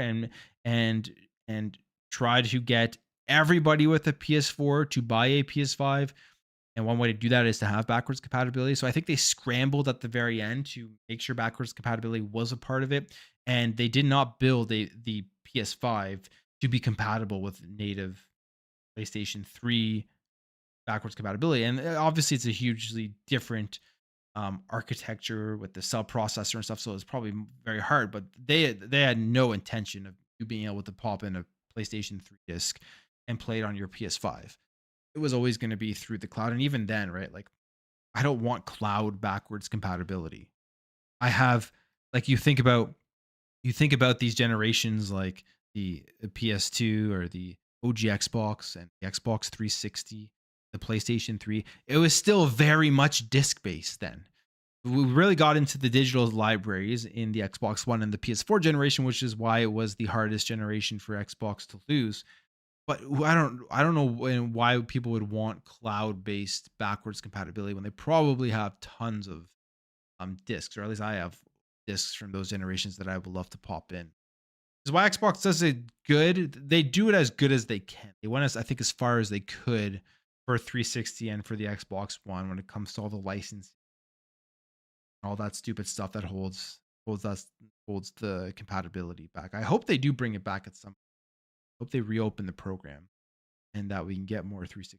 Speaker 1: and try to get everybody with a PS4 to buy a PS5. And one way to do that is to have backwards compatibility. So I think they scrambled at the very end to make sure backwards compatibility was a part of it. And they did not build the PS5 to be compatible with native PlayStation 3 backwards compatibility. And obviously, it's a hugely different architecture with the cell processor and stuff. So it's probably very hard, but they had no intention of you being able to pop in a PlayStation 3 disc and play it on your PS5. It was always going to be through the cloud. And even then, right? Like I don't want cloud backwards compatibility. I have like you think about these generations like the PS2 or the OG Xbox and the Xbox 360, the PlayStation 3. It was still very much disc based then. We really got into the digital libraries in the Xbox One and the PS4 generation, which is why it was the hardest generation for Xbox to lose. But I don't know why people would want cloud-based backwards compatibility when they probably have tons of discs, or at least I have discs from those generations that I would love to pop in. Is why Xbox does it good. They do it as good as they can. They went I think as far as they could for 360 and for the Xbox One when it comes to all the license, all that stupid stuff that holds the compatibility back. I hope they do bring it back at some. Hope they reopen the program and that we can get more 360,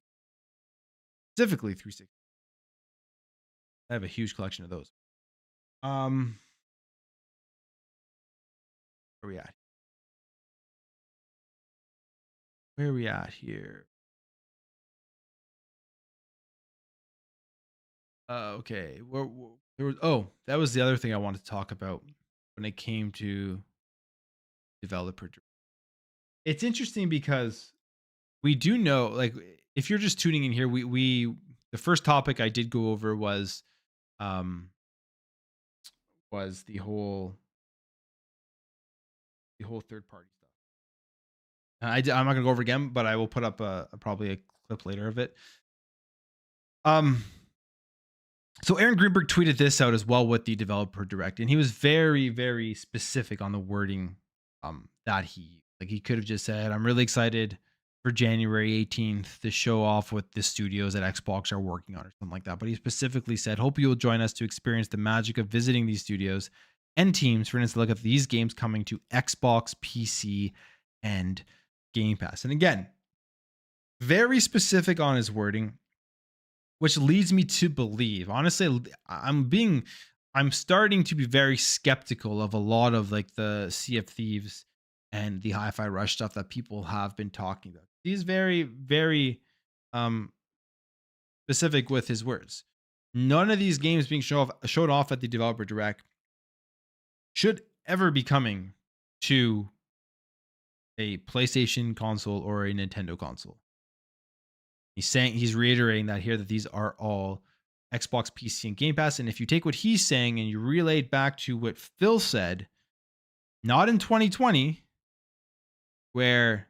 Speaker 1: specifically 360. I have a huge collection of those. Um, where are we at? Where are we at here? Okay. There was, that was the other thing I wanted to talk about when it came to developer. It's interesting because we do know, like, if you're just tuning in here, we the first topic I did go over um was the whole third party stuff. I'm not gonna go over again, but I will put up probably a clip later of it. Um, so Aaron Greenberg tweeted this out as well with the developer direct, and he was very, very specific on the wording that he could have just said, I'm really excited for January 18th to show off what the studios at Xbox are working on or something like that. But he specifically said, hope you will join us to experience the magic of visiting these studios and teams. For instance, look at these games coming to Xbox, PC, and Game Pass. And again, very specific on his wording, which leads me to believe, honestly, I'm starting to be very skeptical of a lot of like the Sea of Thieves and the Hi-Fi Rush stuff that people have been talking about. He's very, very um specific with his words. None of these games being showed off at the developer direct should ever be coming to a PlayStation console or a Nintendo console. He's reiterating that here, that these are all Xbox, PC, and Game Pass. And if you take what he's saying and you relay it back to what Phil said, not in 2020, where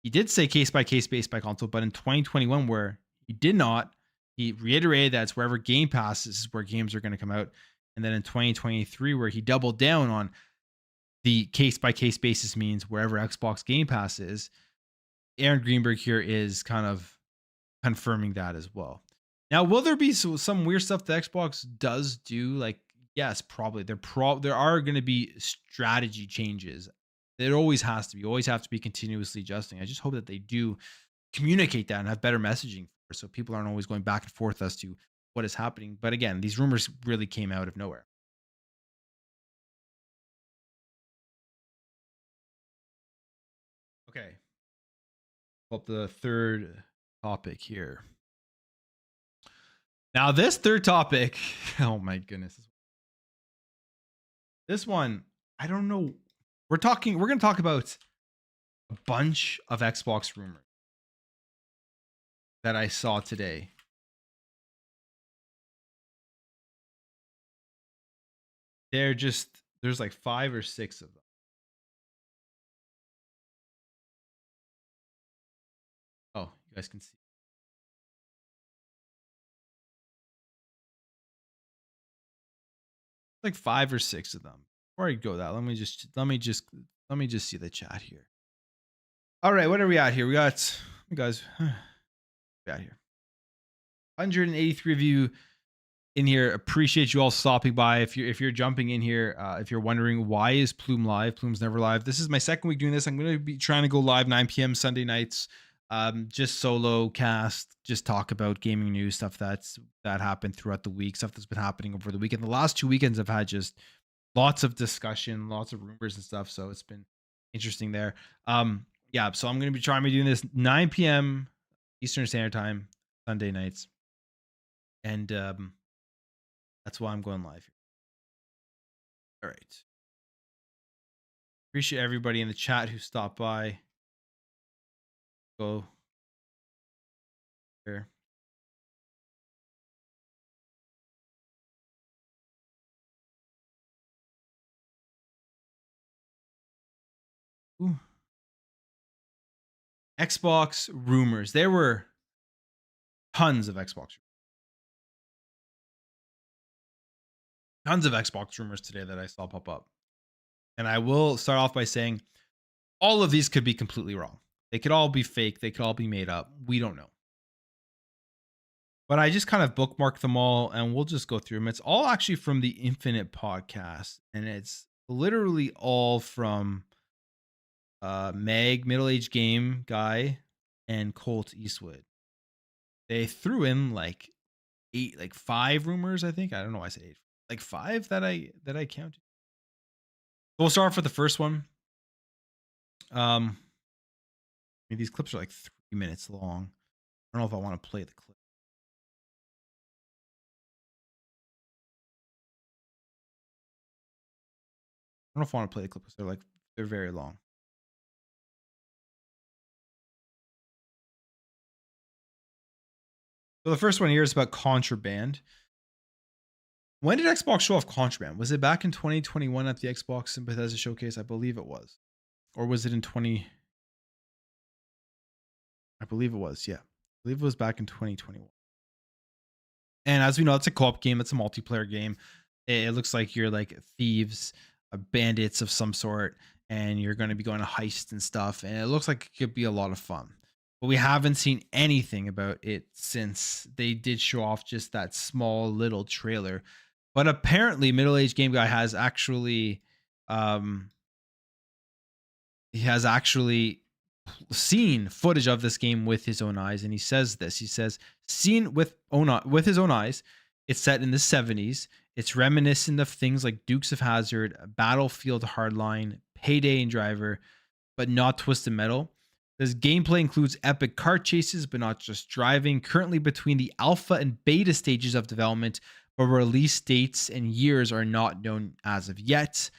Speaker 1: he did say case by case, based by console, but in 2021, where he did not, he reiterated that it's wherever Game Pass is where games are going to come out. And then in 2023, where he doubled down on the case by case basis means wherever Xbox Game Pass is. Aaron Greenberg here is kind of confirming that as well. Now, will there be some weird stuff that Xbox does do? Like, yes, probably. There are going to be strategy changes. It always has to be. You always have to be continuously adjusting. I just hope that they do communicate that and have better messaging so people aren't always going back and forth as to what is happening. But again, these rumors really came out of nowhere. Okay. Pull up the third topic here. Now, this third topic, oh my goodness. This one, I don't know. We're going to talk about a bunch of Xbox rumors that I saw today. There's like 5 or 6 of them. Oh, you guys can see. Like 5 or 6 of them. Before I go that, let me just see the chat here. All right, what are we at here? We got, you guys, we got here 183 of you in here. Appreciate you all stopping by. If you're jumping in here, if you're wondering why is Plume live, Plume's never live. This is my second week doing this. I'm going to be trying to go live 9 p.m. Sunday nights. Just solo cast, just talk about gaming news, stuff that happened throughout the week, stuff that's been happening over the weekend. The last 2 weekends I've had just lots of discussion, lots of rumors and stuff. So it's been interesting there. Yeah, so I'm going to be trying to be doing this 9 p.m. Eastern Standard Time, Sunday nights. And that's why I'm going live here. All right. Appreciate everybody in the chat who stopped by. Go here. Ooh. Xbox rumors. There were tons of Xbox rumors today that I saw pop up. And I will start off by saying all of these could be completely wrong. They could all be fake. They could all be made up. We don't know. But I just kind of bookmarked them all and we'll just go through them. It's all actually from the Infinite podcast. And it's literally all from Meg, middle-aged game guy, and Colt Eastwood. They threw in like 5 rumors, I think. I don't know why I said 8. Like 5 that I counted. We'll start off with the first one. I mean, these clips are like 3 minutes long. I don't know if I want to play the clip. I don't know if I want to play the clip because they're very long. So the first one here is about Contraband. When did Xbox show off Contraband? Was it back in 2021 at the Xbox and Bethesda showcase? I believe it was. Or was it in 20? I believe it was, yeah. I believe it was back in 2021. And as we know, it's a co-op game. It's a multiplayer game. It looks like you're like thieves, bandits of some sort, and you're going to be going to heists and stuff. And it looks like it could be a lot of fun. But we haven't seen anything about it since they did show off just that small little trailer. But apparently, middle-aged game guy has actually, seen footage of this game with his own eyes, and he says this. He says, "Seen with his own eyes. It's set in the 70s. It's reminiscent of things like Dukes of Hazzard, Battlefield Hardline, Payday, and Driver, but not Twisted Metal. This gameplay includes epic car chases, but not just driving. Currently between the alpha and beta stages of development, but release dates and years are not known as of yet.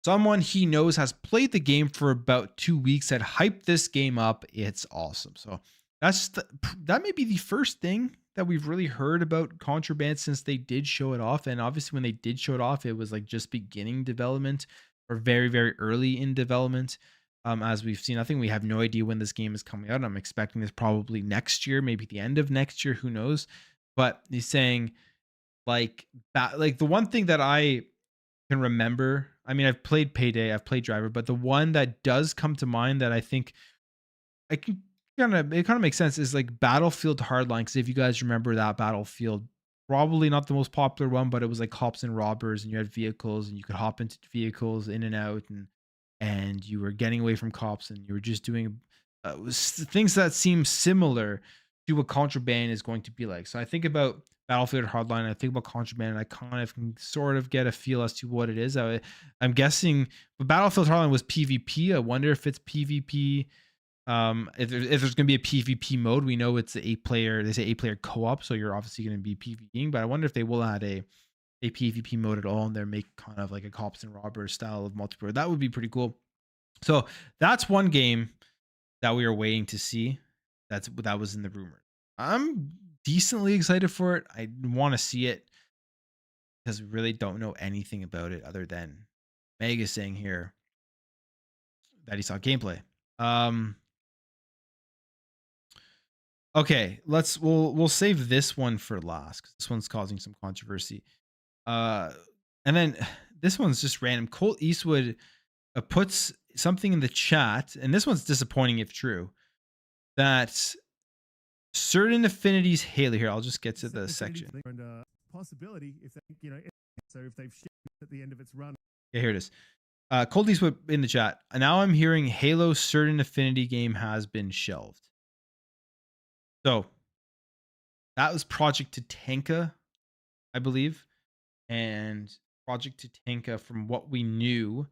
Speaker 1: Someone he knows has played the game for about 2 weeks, had hyped this game up. It's awesome." So that may be the first thing that we've really heard about Contraband since they did show it off. And obviously when they did show it off, it was like just beginning development or very, very early in development. As we've seen, I think we have no idea when this game is coming out. I'm expecting this probably next year, maybe the end of next year, who knows. But he's saying like the one thing that I can remember, I mean, I've played Payday, I've played Driver, but the one that does come to mind that I think I can it kind of makes sense is like Battlefield Hardline. Because if you guys remember that Battlefield, probably not the most popular one, but it was like cops and robbers, and you had vehicles, and you could hop into vehicles in and out, and you were getting away from cops, and you were just doing things that seem similar to what Contraband is going to be like. So I think about Battlefield Hardline, I think about Contraband, and I kind of can sort of get a feel as to what it is. I'm guessing, but Battlefield Hardline was PvP. I wonder if it's PvP. If there's going to be a PvP mode. We know it's 8-player. They say 8-player co-op, so you're obviously going to be PvPing. But I wonder if they will add a PvP mode at all, and they make kind of like a cops and robbers style of multiplayer. That would be pretty cool. So that's one game that we are waiting to see. That was in the rumor. I'm decently excited for it. I want to see it because we really don't know anything about it other than Meg is saying here that he saw gameplay. Okay, we'll save this one for last because this one's causing some controversy. And then this one's just random. Colt Eastwood puts something in the chat, and this one's disappointing if true. That certain affinities Halo. Here, I'll just get to the section.
Speaker 3: And possibility if they, so if they've shipped at the end of its run.
Speaker 1: Yeah, here it is. Colt Eastwood in the chat. Now I'm hearing Halo certain affinity game has been shelved. So that was Project Tatanka, I believe. And Project Tatanka, from what we knew,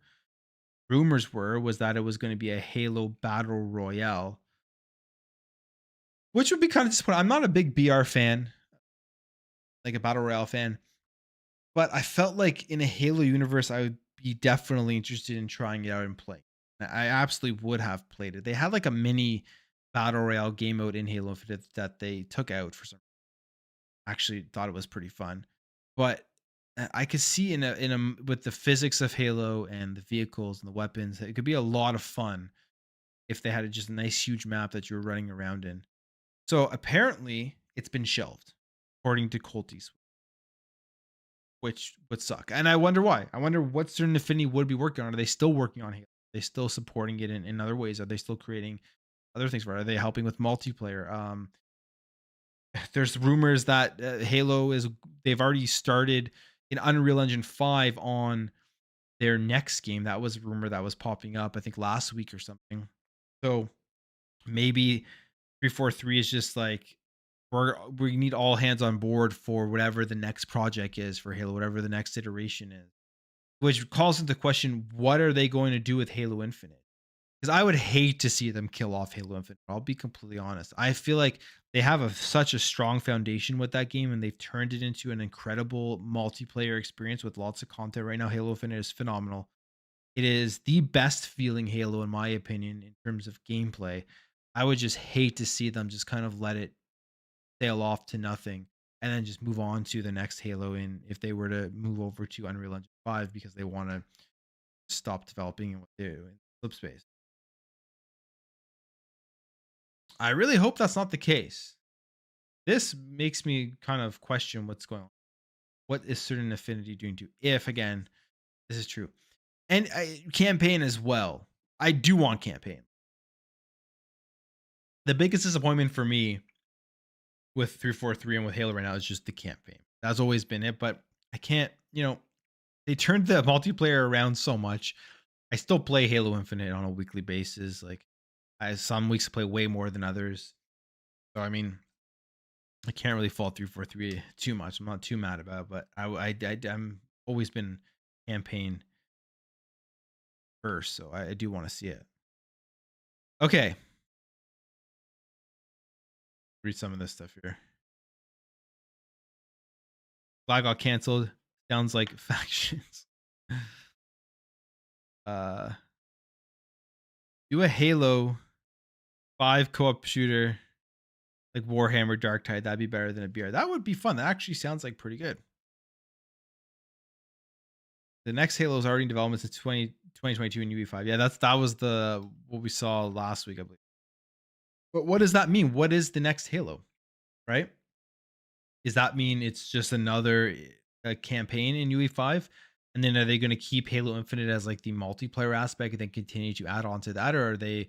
Speaker 1: rumors was that it was going to be a Halo Battle Royale, which would be kind of disappointing. I'm not a big BR fan. like a battle royale fan. But I felt like in a Halo universe, I would be definitely interested in trying it out and playing. I absolutely would have played it. They had like a mini battle royale game mode in Halo Infinite that they took out for some. Actually, thought it was pretty fun, but I could see with the physics of Halo and the vehicles and the weapons, it could be a lot of fun if they had just a nice huge map that you were running around in. So apparently, it's been shelved, according to Colties, which would suck. And I wonder why. I wonder what Certain Affinity would be working on. Are they still working on Halo? Are they still supporting it in other ways? Are they still creating other things for it? Are they helping with multiplayer? There's rumors that Halo is they've already started in Unreal Engine 5 on their next game. That was a rumor that was popping up, I think last week or something. So maybe 343 is just like we need all hands on board for whatever the next project is for Halo, whatever the next iteration is. Which calls into question, what are they going to do with Halo Infinite? Because I would hate to see them kill off Halo Infinite. I'll be completely honest. I feel like they have such a strong foundation with that game, and they've turned it into an incredible multiplayer experience with lots of content right now. Halo Infinite is phenomenal. It is the best feeling Halo, in my opinion, in terms of gameplay. I would just hate to see them just kind of let it sail off to nothing and then just move on to the next Halo in if they were to move over to Unreal Engine 5 because they want to stop developing what they do in flip space. I really hope that's not the case. This makes me kind of question what's going on. What is Certain Affinity doing to if again this is true? And campaign as well. I do want campaign. The biggest disappointment for me with 343 and with Halo right now is just the campaign. That's always been it, but I can't, they turned the multiplayer around so much. I still play Halo Infinite on a weekly basis. Like some weeks I play way more than others. So I mean, I can't really fault 343 too much. I'm not too mad about it, but I'm always been campaign first, so I do want to see it. Okay. Read some of this stuff here. Flag got canceled. Sounds like factions. Do a Halo 5 co-op shooter like Warhammer Dark Tide. That'd be better than a BR. That would be fun. That actually sounds like pretty good. The next Halo is already in development since 2022 in UE5. Yeah, that was what we saw last week, I believe. But what does that mean? What is the next Halo? Right? Does that mean it's just another campaign in UE5? And then are they going to keep Halo Infinite as like the multiplayer aspect and then continue to add on to that? Or are they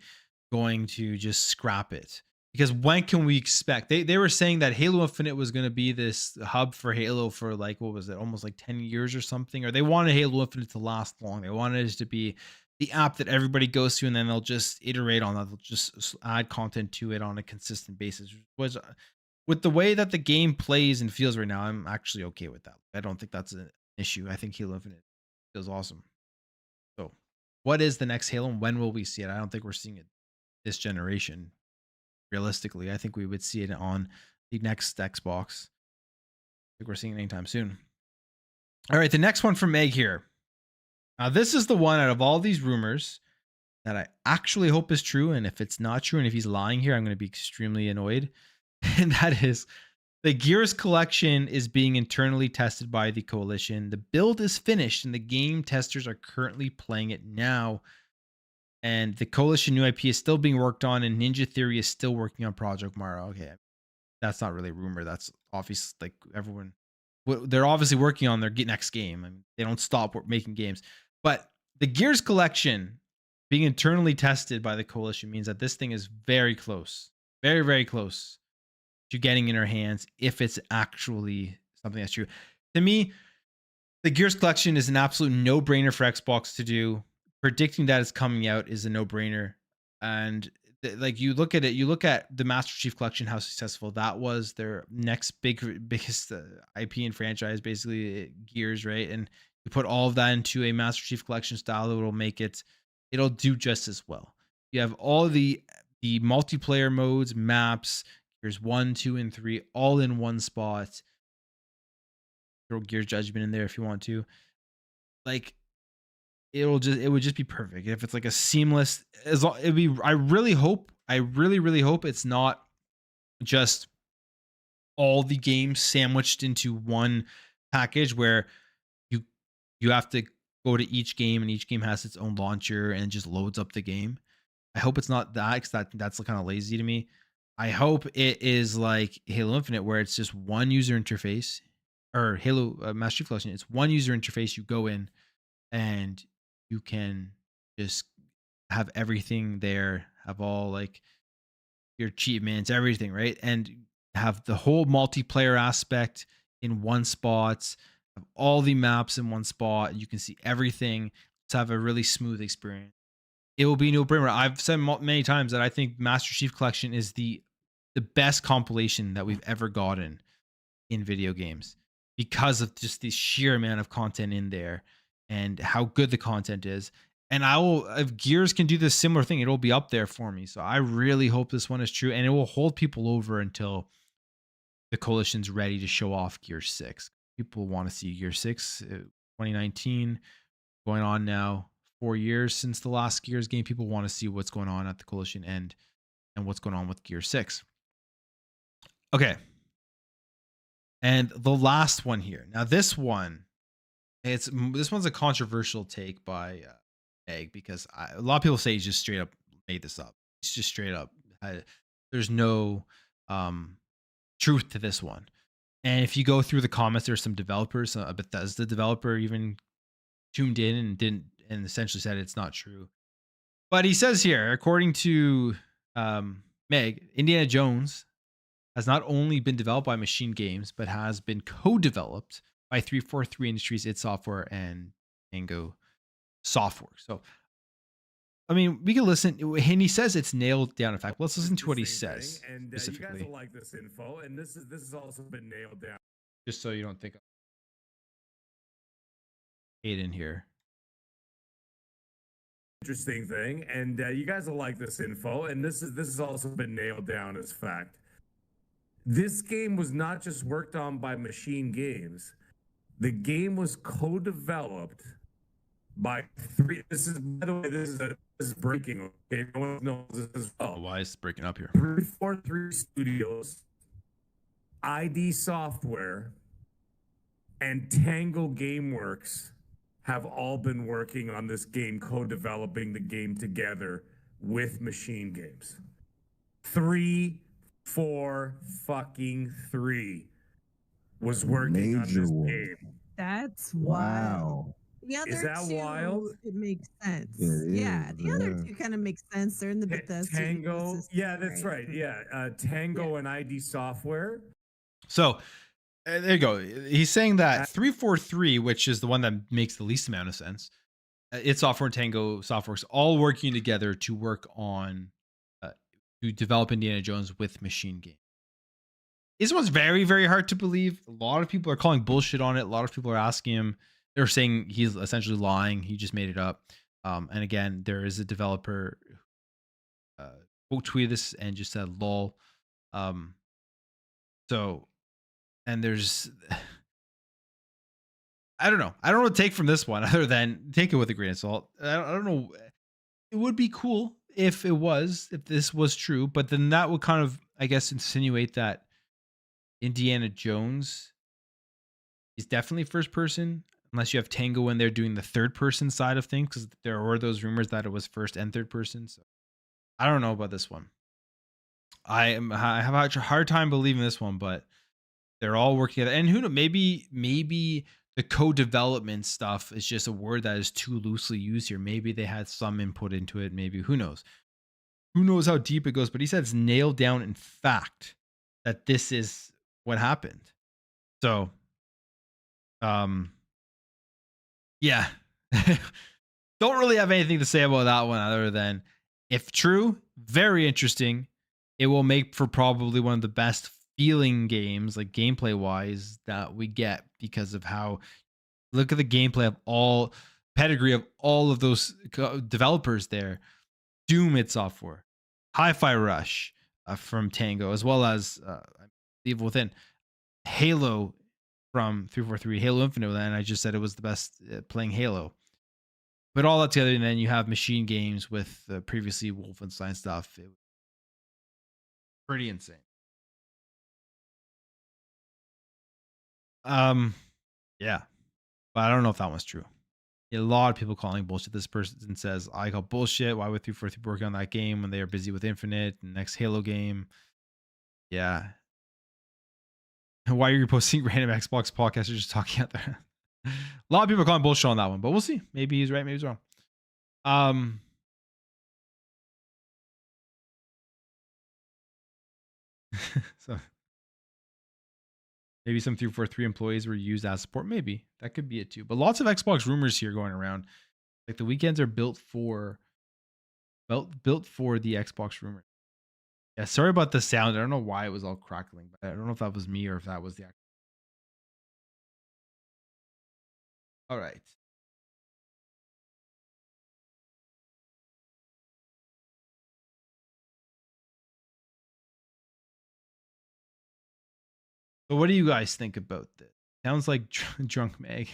Speaker 1: going to just scrap it? Because when can we expect they were saying that Halo Infinite was going to be this hub for Halo for like what was it, almost like 10 years or something, or they wanted Halo Infinite to last long. They wanted it to be the app that everybody goes to and then they'll just iterate on that. They'll just add content to it on a consistent basis. Was with the way that the game plays and feels right now, I'm actually okay with that. I don't think that's an issue. I think Halo Infinite feels awesome. So what is the next Halo and when will we see it? I don't think we're seeing it this generation. Realistically, I think we would see it on the next Xbox. I think we're seeing it anytime soon. All right, the next one from Meg here. Now, this is the one out of all these rumors that I actually hope is true. And if it's not true, and if he's lying here, I'm going to be extremely annoyed. And that is the Gears collection is being internally tested by the Coalition. The build is finished, and the game testers are currently playing it now. And the Coalition new IP is still being worked on, and Ninja Theory is still working on Project Mara. Okay, that's not really a rumor. That's obvious. Like everyone, they're obviously working on their next game. I mean, they don't stop making games. But the Gears collection being internally tested by the Coalition means that this thing is very close, very, very close to getting in our hands if it's actually something that's true. To me, the Gears collection is an absolute no-brainer for Xbox to do. Predicting that it's coming out is a no-brainer. And like you look at it, you look at the Master Chief collection, how successful that was. Their next biggest IP and franchise, basically Gears, right? And you put all of that into a Master Chief collection style, it'll do just as well. You have all the multiplayer modes, maps, Gears 1, 2, and 3, all in one spot. throw Gears Judgment in there if you want to. Like it would just be perfect if it's like a seamless. As long it'd be. I really hope it's not just all the games sandwiched into one package where you you have to go to each game and each game has its own launcher and just loads up the game. I hope it's not that because that's kind of lazy to me. I hope it is like Halo Infinite where it's just one user interface, or Halo Master Chief Collection. It's one user interface. You go in and you can just have everything there, have all like your achievements, everything, right? And have the whole multiplayer aspect in one spot, have all the maps in one spot. You can see everything to have a really smooth experience. It will be no brainer. I've said many times that I think Master Chief Collection is the best compilation that we've ever gotten in video games because of just the sheer amount of content in there and how good the content is. And I will, if Gears can do this similar thing, it'll be up there for me. So I really hope this one is true, and it will hold people over until the coalition's ready to show off Gear 6. People want to see Gear 6. 2019 going on now, 4 years since the last Gears game. People want to see what's going on at the coalition and what's going on with Gear 6. Okay. And the last one here. Now this one, this one's a controversial take by Egg, because a lot of people say he just straight up made this up. It's just straight up. There's no truth to this one. And if you go through the comments, there's some developers, a Bethesda developer even tuned in and essentially said it's not true. But he says here, according to Meg, Indiana Jones has not only been developed by Machine Games, but has been co-developed by 343 Industries, id Software, and Tango Software. So, I mean, we can listen, and he says it's nailed down. In fact, let's listen to what he says
Speaker 4: and
Speaker 1: specifically.
Speaker 4: You guys will like this info, and this has also been nailed down.
Speaker 1: Just so you don't think Aiden here.
Speaker 4: Interesting thing, and you guys will like this info, and this has also been nailed down as fact. This game was not just worked on by Machine Games. The game was co-developed by three. This is, by the way, this is breaking. Okay, no one knows this as well.
Speaker 1: Why is it breaking up here?
Speaker 4: 343 Studios, ID Software, and Tango Gameworks have all been working on this game, co-developing the game together with Machine Games. 343 was working on this game.
Speaker 5: That's wild. The other
Speaker 4: Is that
Speaker 5: two,
Speaker 4: wild?
Speaker 5: it makes sense.
Speaker 6: Yeah,
Speaker 5: The other two kind of make sense. They're in the Bethesda
Speaker 4: Tango,
Speaker 5: ecosystem,
Speaker 4: yeah, that's right. Yeah, Tango and ID Software.
Speaker 1: So there you go. He's saying that 343, which is the one that makes the least amount of sense, id Software and Tango Softworks all working together to work on to develop Indiana Jones with Machine Game. This one's very, very hard to believe. A lot of people are calling bullshit on it. A lot of people are asking him. They're saying he's essentially lying. He just made it up. And again, there is a developer quote tweeted this and just said lol. So, and there's, I don't know. I don't know what to take from this one other than take it with a grain of salt. I don't know. It would be cool if this was true, but then that would kind of, I guess, insinuate that Indiana Jones is definitely first person, unless you have Tango in there doing the third person side of things, because there were those rumors that it was first and third person. So I don't know about this one. I have a hard time believing this one, but they're all working together. And who knows, maybe the co-development stuff is just a word that is too loosely used here. Maybe they had some input into it. Maybe, who knows? Who knows how deep it goes? But he said it's nailed down in fact that this is what happened. So, yeah. Don't really have anything to say about that one other than, if true, very interesting. It will make for probably one of the best feeling games, like gameplay wise, that we get, because of how, look at the gameplay of all pedigree of all of those developers there. Doom id Software, Hi-Fi Rush from Tango, as well as Evil Within, Halo from 343 Halo Infinite, and I just said it was the best playing Halo. But all that together, and then you have Machine Games with the previously Wolfenstein stuff. It was pretty insane. Yeah, but I don't know if that one's true. A lot of people calling bullshit. This person says, I call bullshit. Why would 343 work on that game when they are busy with Infinite and next Halo game? Yeah. Why are you posting random Xbox podcasts or just talking out there? A lot of people are calling bullshit on that one, but we'll see. Maybe he's right, maybe he's wrong. So maybe some 343 employees were used as support. Maybe that could be it too. But lots of Xbox rumors here going around. Like the weekends are built for the Xbox rumor. Yeah, sorry about the sound. I don't know why it was all crackling, but I don't know if that was me or if that was the actual. All right. But what do you guys think about this? Sounds like drunk Meg.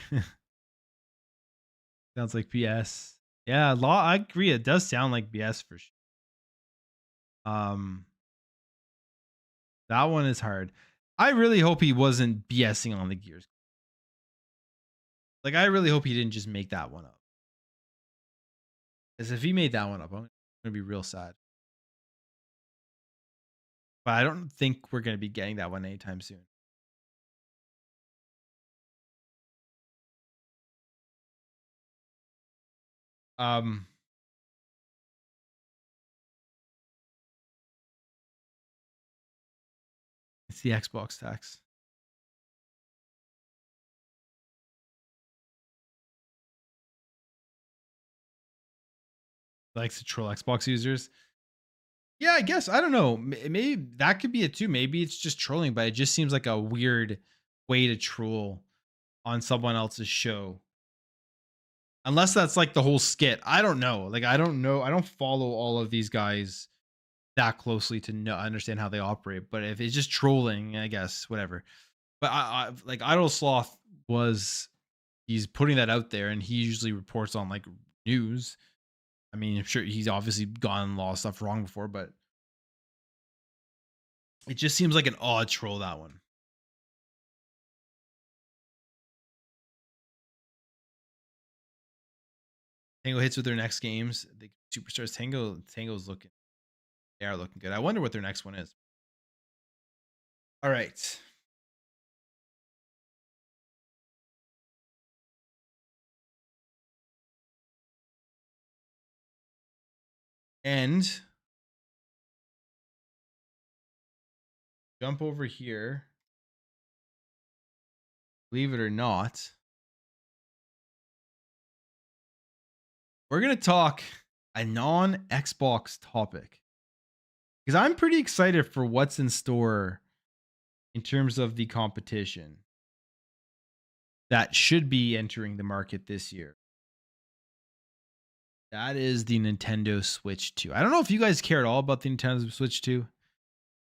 Speaker 1: Sounds like BS. Yeah, I agree. It does sound like BS for sure. That one is hard. I really hope he wasn't BSing on the Gears. Like, I really hope he didn't just make that one up. Because if he made that one up, I'm gonna be real sad. But I don't think we're gonna be getting that one anytime soon. It's the Xbox tax. Likes to troll Xbox users. Yeah, I guess. I don't know. Maybe that could be it too. Maybe it's just trolling, but it just seems like a weird way to troll on someone else's show. Unless that's like the whole skit. I don't know. Like, I don't know. I don't follow all of these guys that closely to know understand how they operate. But if it's just trolling, I guess whatever. But I like Idle Sloth he's putting that out there, and he usually reports on like news. I mean, I'm sure he's obviously gotten a lot of stuff wrong before, but it just seems like an odd troll, that one. Tango hits with their next games. The Superstars Tango's looking. They are looking good. I wonder what their next one is. All right. And jump over here. Believe it or not, we're going to talk a non-Xbox topic. Because I'm pretty excited for what's in store in terms of the competition that should be entering the market this year. That is the Nintendo Switch 2. I don't know if you guys care at all about the Nintendo Switch 2,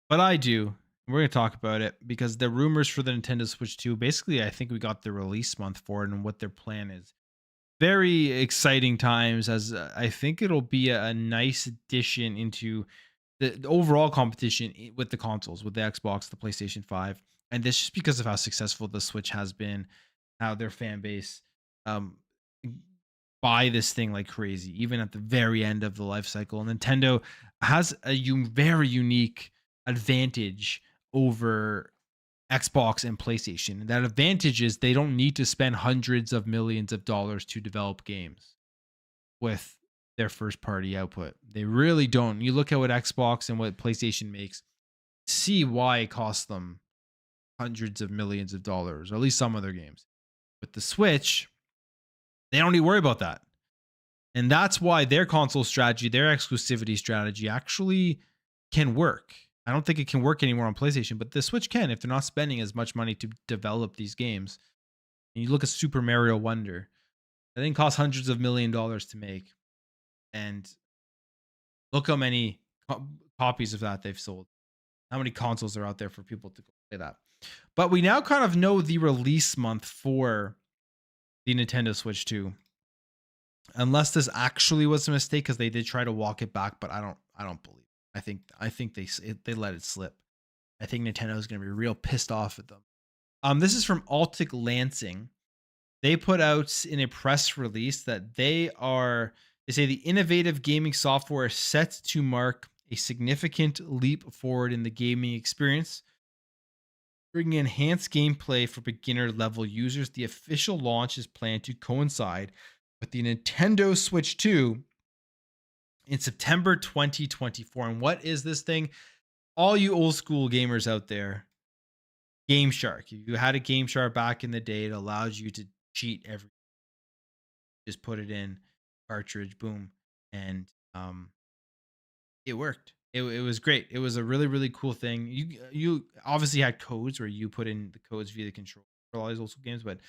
Speaker 1: but I do. We're going to talk about it because the rumors for the Nintendo Switch 2, basically, I think we got the release month for it and what their plan is. Very exciting times, as I think it'll be a nice addition into the overall competition with the consoles, with the Xbox, the PlayStation 5. And this just because of how successful the Switch has been, how their fan base buy this thing like crazy, even at the very end of the life cycle. Nintendo has a very unique advantage over Xbox and PlayStation. And that advantage is they don't need to spend hundreds of millions of dollars to develop games with their first party output. They really don't. You look at what Xbox and what PlayStation makes, see why it costs them hundreds of millions of dollars, or at least some of their games. With the Switch, they don't need to worry about that. And that's why their console strategy, their exclusivity strategy actually can work. I don't think it can work anymore on PlayStation, but the Switch can if they're not spending as much money to develop these games. And you look at Super Mario Wonder, that thing costs hundreds of $1,000,000 to make. And look how many copies of that they've sold. How many consoles are out there for people to play that. But we now kind of know the release month for the Nintendo Switch 2. Unless this actually was a mistake, because they did try to walk it back, but I don't believe it. I think they let it slip. I think Nintendo is going to be real pissed off at them. This is from Altic Lansing. They put out in a press release that they say the innovative gaming software is set to mark a significant leap forward in the gaming experience, bringing enhanced gameplay for beginner level users. The official launch is planned to coincide with the Nintendo Switch 2 in September 2024. And what is this thing? All you old school gamers out there, Game Shark. If you had a Game Shark back in the day, it allows you to cheat every. Just put it in cartridge, boom, and it worked. It was great. It was a really, really cool thing. You obviously had codes where you put in the codes via the controller for all these old school games, but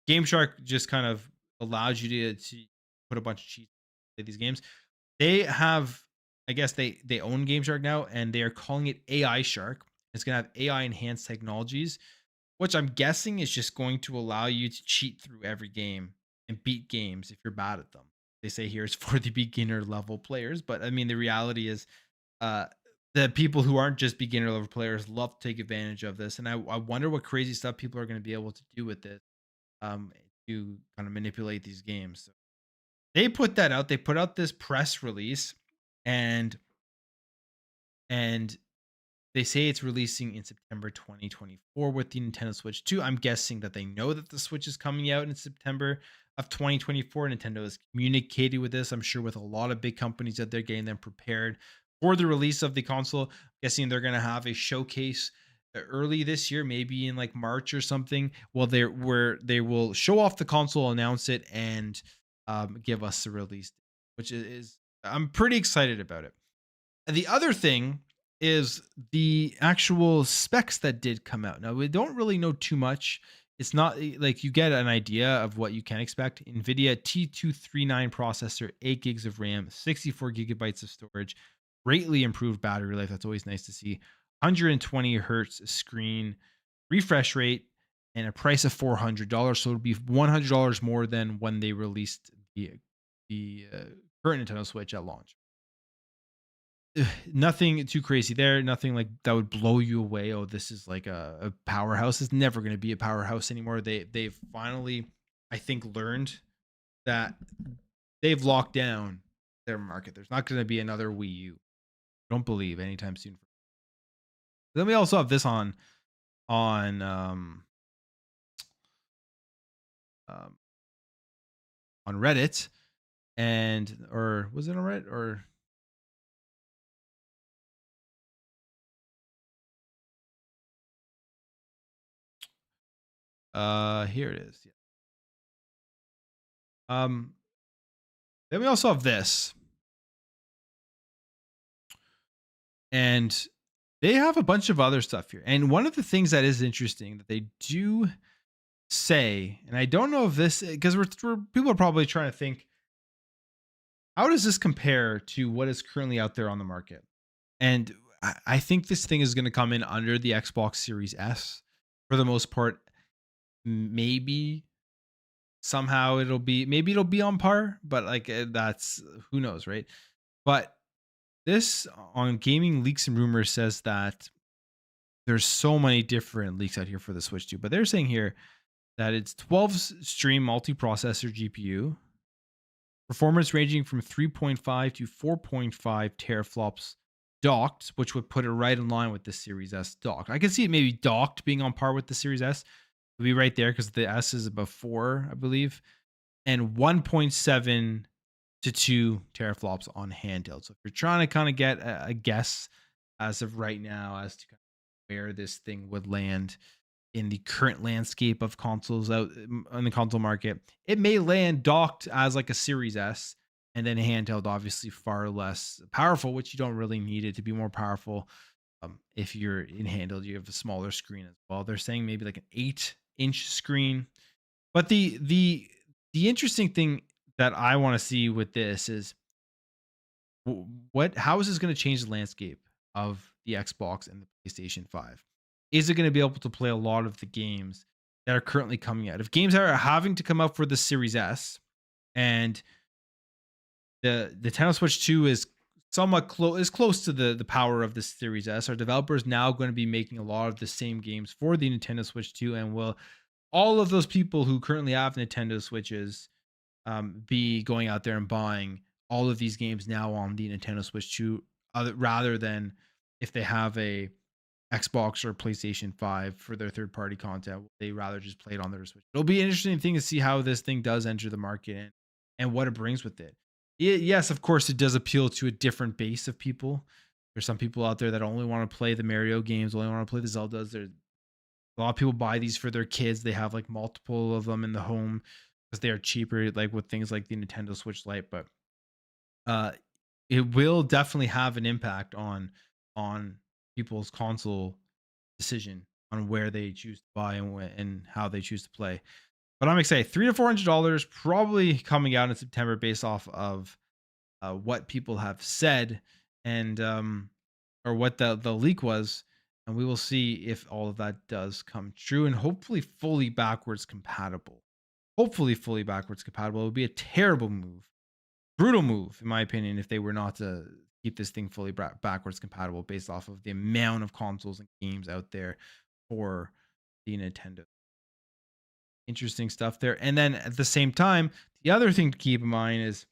Speaker 1: Game Shark just kind of allows you to put a bunch of cheats in these games. They have, I guess they own Game Shark now, and they are calling it AI Shark. It's going to have AI enhanced technologies, which I'm guessing is just going to allow you to cheat through every game and beat games if you're bad at them. They say here it's for the beginner level players, but I mean, the reality is the people who aren't just beginner level players love to take advantage of this. And I wonder what crazy stuff people are going to be able to do with this to kind of manipulate these games. So they put that out. They put out this press release, and they say it's releasing in September 2024 with the Nintendo Switch 2. I'm guessing that they know that the Switch is coming out in September of 2024. Nintendo is communicating with this, I'm sure, with a lot of big companies that they're getting them prepared for the release of the console. I'm guessing they're going to have a showcase early this year, maybe in like March or something. Well, where they will show off the console, announce it, and give us the release, which is I'm pretty excited about it. And the other thing is the actual specs that did come out. Now, we don't really know too much. It's not like you get an idea of what you can expect. NVIDIA T239 processor, 8 gigs of RAM, 64 gigabytes of storage, greatly improved battery life. That's always nice to see. 120 hertz screen, refresh rate, and a price of $400. So it'll be $100 more than when they released the current Nintendo Switch at launch. Nothing too crazy there. Nothing like that would blow you away. Oh, this is like a powerhouse. It's never going to be a powerhouse anymore. They've finally, I think, learned that they've locked down their market. There's not going to be another Wii U. Don't believe anytime soon. Then we also have this on Reddit, or was it on Reddit or? Here it is. Yeah. Then we also have this, and they have a bunch of other stuff here. And one of the things that is interesting that they do say, and I don't know if this, because people are probably trying to think, how does this compare to what is currently out there on the market? And I think this thing is going to come in under the Xbox Series S for the most part. Maybe somehow it'll be on par, but like that's who knows, right? But this on Gaming Leaks and Rumors says that there's so many different leaks out here for the Switch 2, but they're saying here that it's 12 stream multi-processor GPU, performance ranging from 3.5 to 4.5 teraflops docked, which would put it right in line with the Series S docked. I can see it maybe docked being on par with the Series S. It'll be right there because the S is above 4, I believe, and 1.7 to 2 teraflops on handheld. So if you're trying to kind of get a guess as of right now as to where this thing would land in the current landscape of consoles out on the console market, it may land docked as like a Series S, and then handheld, obviously far less powerful, which you don't really need it to be more powerful. If you're in handheld, you have a smaller screen as well. They're saying maybe like an 8-inch screen. But the interesting thing that I want to see with this is how is this going to change the landscape of the Xbox and the PlayStation 5? is it going to be able to play a lot of the games that are currently coming out? If games are having to come out for the Series S, and the Nintendo Switch 2 is somewhat close to the power of the Series S, are developers now going to be making a lot of the same games for the Nintendo Switch 2? And will all of those people who currently have Nintendo Switches be going out there and buying all of these games now on the Nintendo Switch 2, rather than if they have a Xbox or PlayStation 5 for their third party content, they rather just play it on their Switch? It'll be an interesting thing to see how this thing does enter the market, and what it brings with it. Yes, of course, it does appeal to a different base of people. There's some people out there that only want to play the Mario games, only want to play the Zeldas. There's a lot of people buy these for their kids. They have like multiple of them in the home because they are cheaper, like with things like the Nintendo Switch Lite. But it will definitely have an impact on people's console decision on where they choose to buy and how they choose to play. But I'm excited. $300 to $400 probably coming out in September, based off of what people have said, and or what the leak was. And we will see if all of that does come true, and hopefully fully backwards compatible. Hopefully fully backwards compatible. It would be a terrible move, brutal move, in my opinion, if they were not to keep this thing fully backwards compatible, based off of the amount of consoles and games out there for the Nintendo. Interesting stuff there. And then at the same time, the other thing to keep in mind is,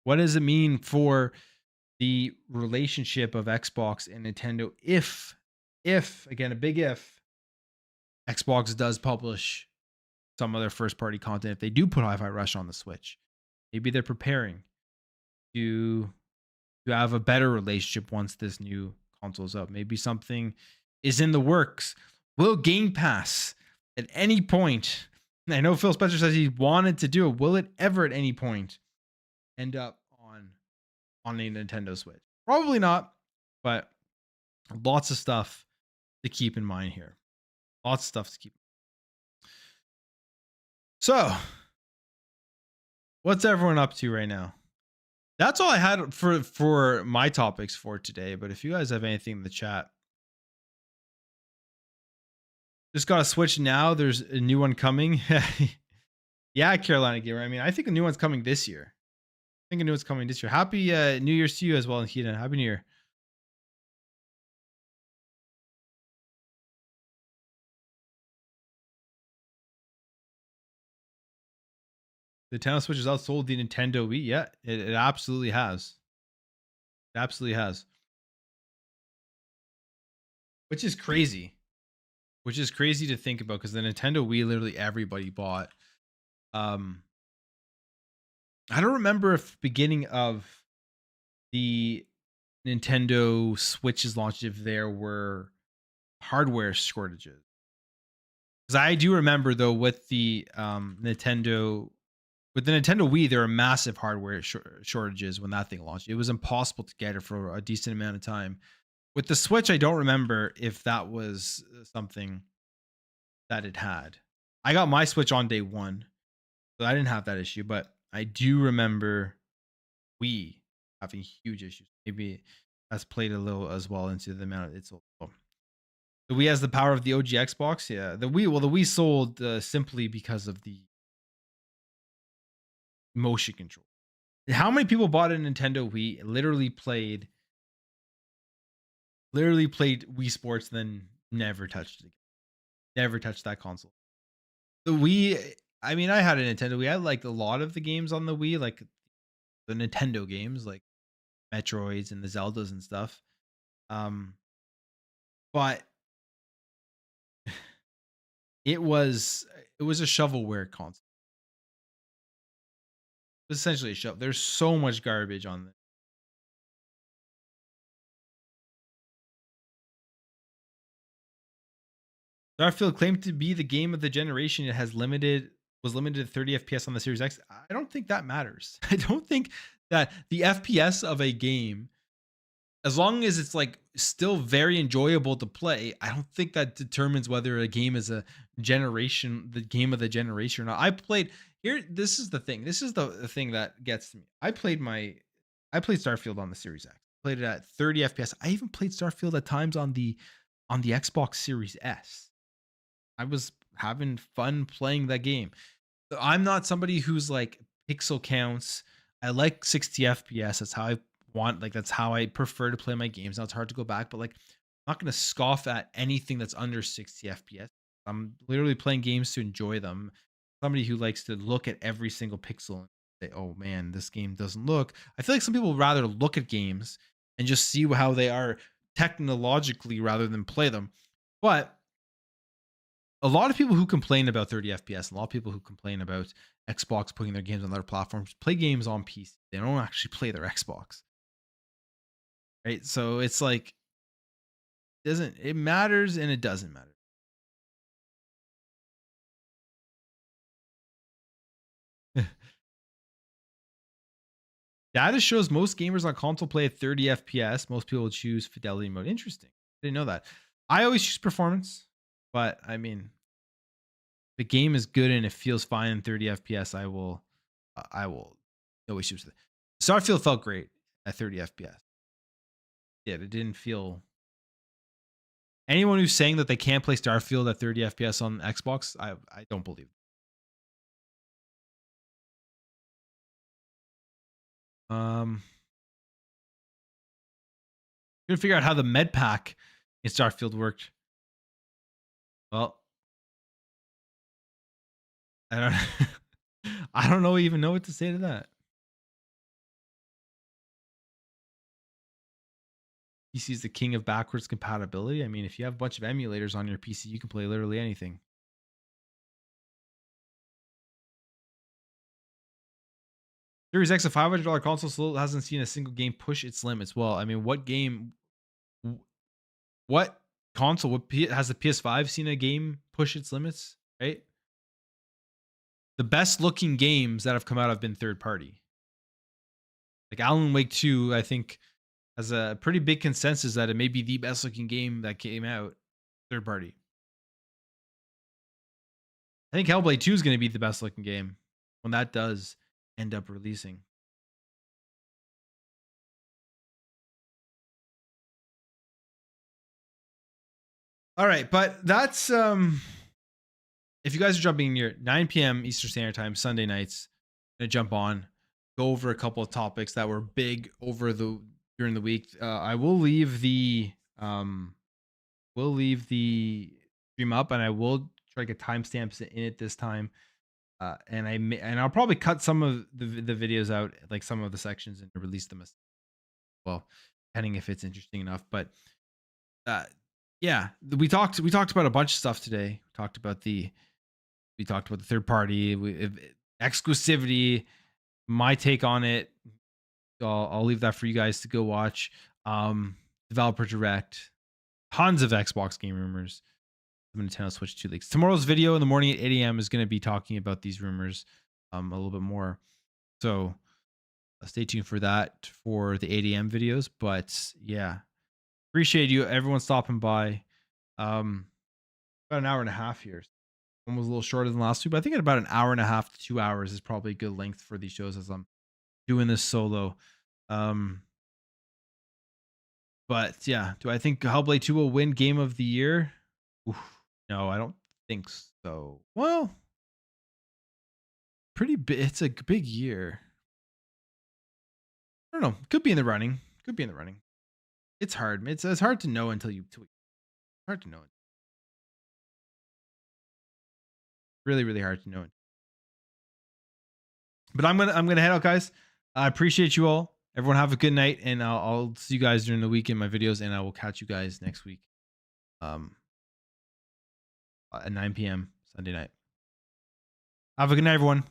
Speaker 1: what does it mean for the relationship of Xbox and Nintendo if again, a big if, Xbox does publish some of their first party content? If they do put Hi-Fi Rush on the Switch, maybe they're preparing to have a better relationship once this new console is up. Maybe something is in the works. Will Game Pass at any point, I know Phil Spencer says he wanted to do it, will it ever at any point end up on a Nintendo Switch? Probably not, but lots of stuff to keep in mind here. Lots of stuff to keep. So, what's everyone up to right now? That's all I had for my topics for today. But if you guys have anything in the chat, just got a Switch now. There's a new one coming. Yeah, Carolina Gamer. I mean, I think a new one's coming this year. I think a new one's coming this year. Happy New Year's to you as well, Hina. Happy New Year. The Nintendo Switch has outsold the Nintendo Wii. Yeah, it absolutely has. It absolutely has. Which is crazy. Which is crazy to think about, because the Nintendo Wii, literally everybody bought. I don't remember if beginning of the Nintendo Switch's launch, if there were hardware shortages. Because I do remember, though, with the Nintendo Wii, there were massive hardware shortages when that thing launched. It was impossible to get it for a decent amount of time. With the Switch, I don't remember if that was something that it had. I got my Switch on day one, so I didn't have that issue. But I do remember Wii having huge issues. Maybe that's played a little as well into the amount it's sold. The Wii has the power of the OG Xbox. Yeah, the Wii sold simply because of the motion control. How many people bought a Nintendo Wii, literally played Wii Sports, then never touched it again? Never touched that console. The Wii, I mean, I had a Nintendo Wii. I liked a lot of the games on the Wii, like the Nintendo games, like Metroids and the Zeldas and stuff. But it was a shovelware console. It was essentially a shovel. There's so much garbage on this. Starfield claimed to be the game of the generation. It was limited to 30 FPS on the Series X. I don't think that matters. I don't think that the FPS of a game, as long as it's like still very enjoyable to play, I don't think that determines whether a game is the game of the generation or not. I played here. This is the thing. This is the thing that gets to me. I played Starfield on the Series X. Played it at 30 FPS. I even played Starfield at times on the on the Xbox Series S. I was having fun playing that game. I'm not somebody who's like pixel counts. I like 60 FPS. That's how I want, like, that's how I prefer to play my games. Now it's hard to go back, but like, I'm not going to scoff at anything that's under 60 FPS. I'm literally playing games to enjoy them. Somebody who likes to look at every single pixel and say, oh man, this game doesn't look. I feel like some people would rather look at games and just see how they are technologically rather than play them. But a lot of people who complain about 30 FPS, a lot of people who complain about Xbox putting their games on other platforms, play games on PC. They don't actually play their Xbox. Right? So it's like, it matters and it doesn't matter. Data shows most gamers on console play at 30 FPS. Most people choose fidelity mode. Interesting. I didn't know that. I always choose performance, but I mean, if the game is good and it feels fine in 30 FPS, I will no issues with it. Starfield felt great at 30 FPS. Yeah, it didn't feel. Anyone who's saying that they can't play Starfield at 30 FPS on Xbox, I don't believe. Couldn't figure out how the med pack in Starfield worked. Well, I don't I don't know even know what to say to that. PC is the king of backwards compatibility. I mean, if you have a bunch of emulators on your PC, you can play literally anything. Series X, a $500 console, still hasn't seen a single game push its limits. Well, I mean, what game, what console, has the PS5 seen a game push its limits, right? The best looking games that have come out have been third party. Like Alan Wake 2, I think, has a pretty big consensus that it may be the best looking game that came out third party. I think Hellblade 2 is going to be the best looking game when that does end up releasing. All right, but that's if you guys are jumping in here 9 p.m. Eastern Standard Time Sunday nights, I'm gonna jump on, go over a couple of topics that were big during the week. I will leave the stream up, and I will try to get timestamps in it this time. And I'll probably cut some of the videos out, like some of the sections, and release them as well, depending if it's interesting enough. But yeah, we talked about a bunch of stuff today. We talked about the third party exclusivity, my take on it. I'll leave that for you guys to go watch. Developer Direct, tons of Xbox game rumors, Nintendo Switch 2 leaks. Tomorrow's video in the morning at 8 a.m. is going to be talking about these rumors a little bit more. So stay tuned for that for the 8 a.m. videos. But yeah, appreciate you everyone stopping by. About an hour and a half here. One was a little shorter than last week, but I think at about an hour and a half to 2 hours is probably a good length for these shows as I'm doing this solo. But yeah, do I think Hellblade 2 will win Game of the Year? Oof, no, I don't think so. Well, pretty big. It's a big year. I don't know. Could be in the running. It's hard. It's hard to know until you. Hard to know it. Really, really hard to know it. But I'm gonna head out, guys. I appreciate you all. Everyone have a good night, and I'll see you guys during the week in my videos, and I will catch you guys next week. At 9 p.m. Sunday night. Have a good night, everyone.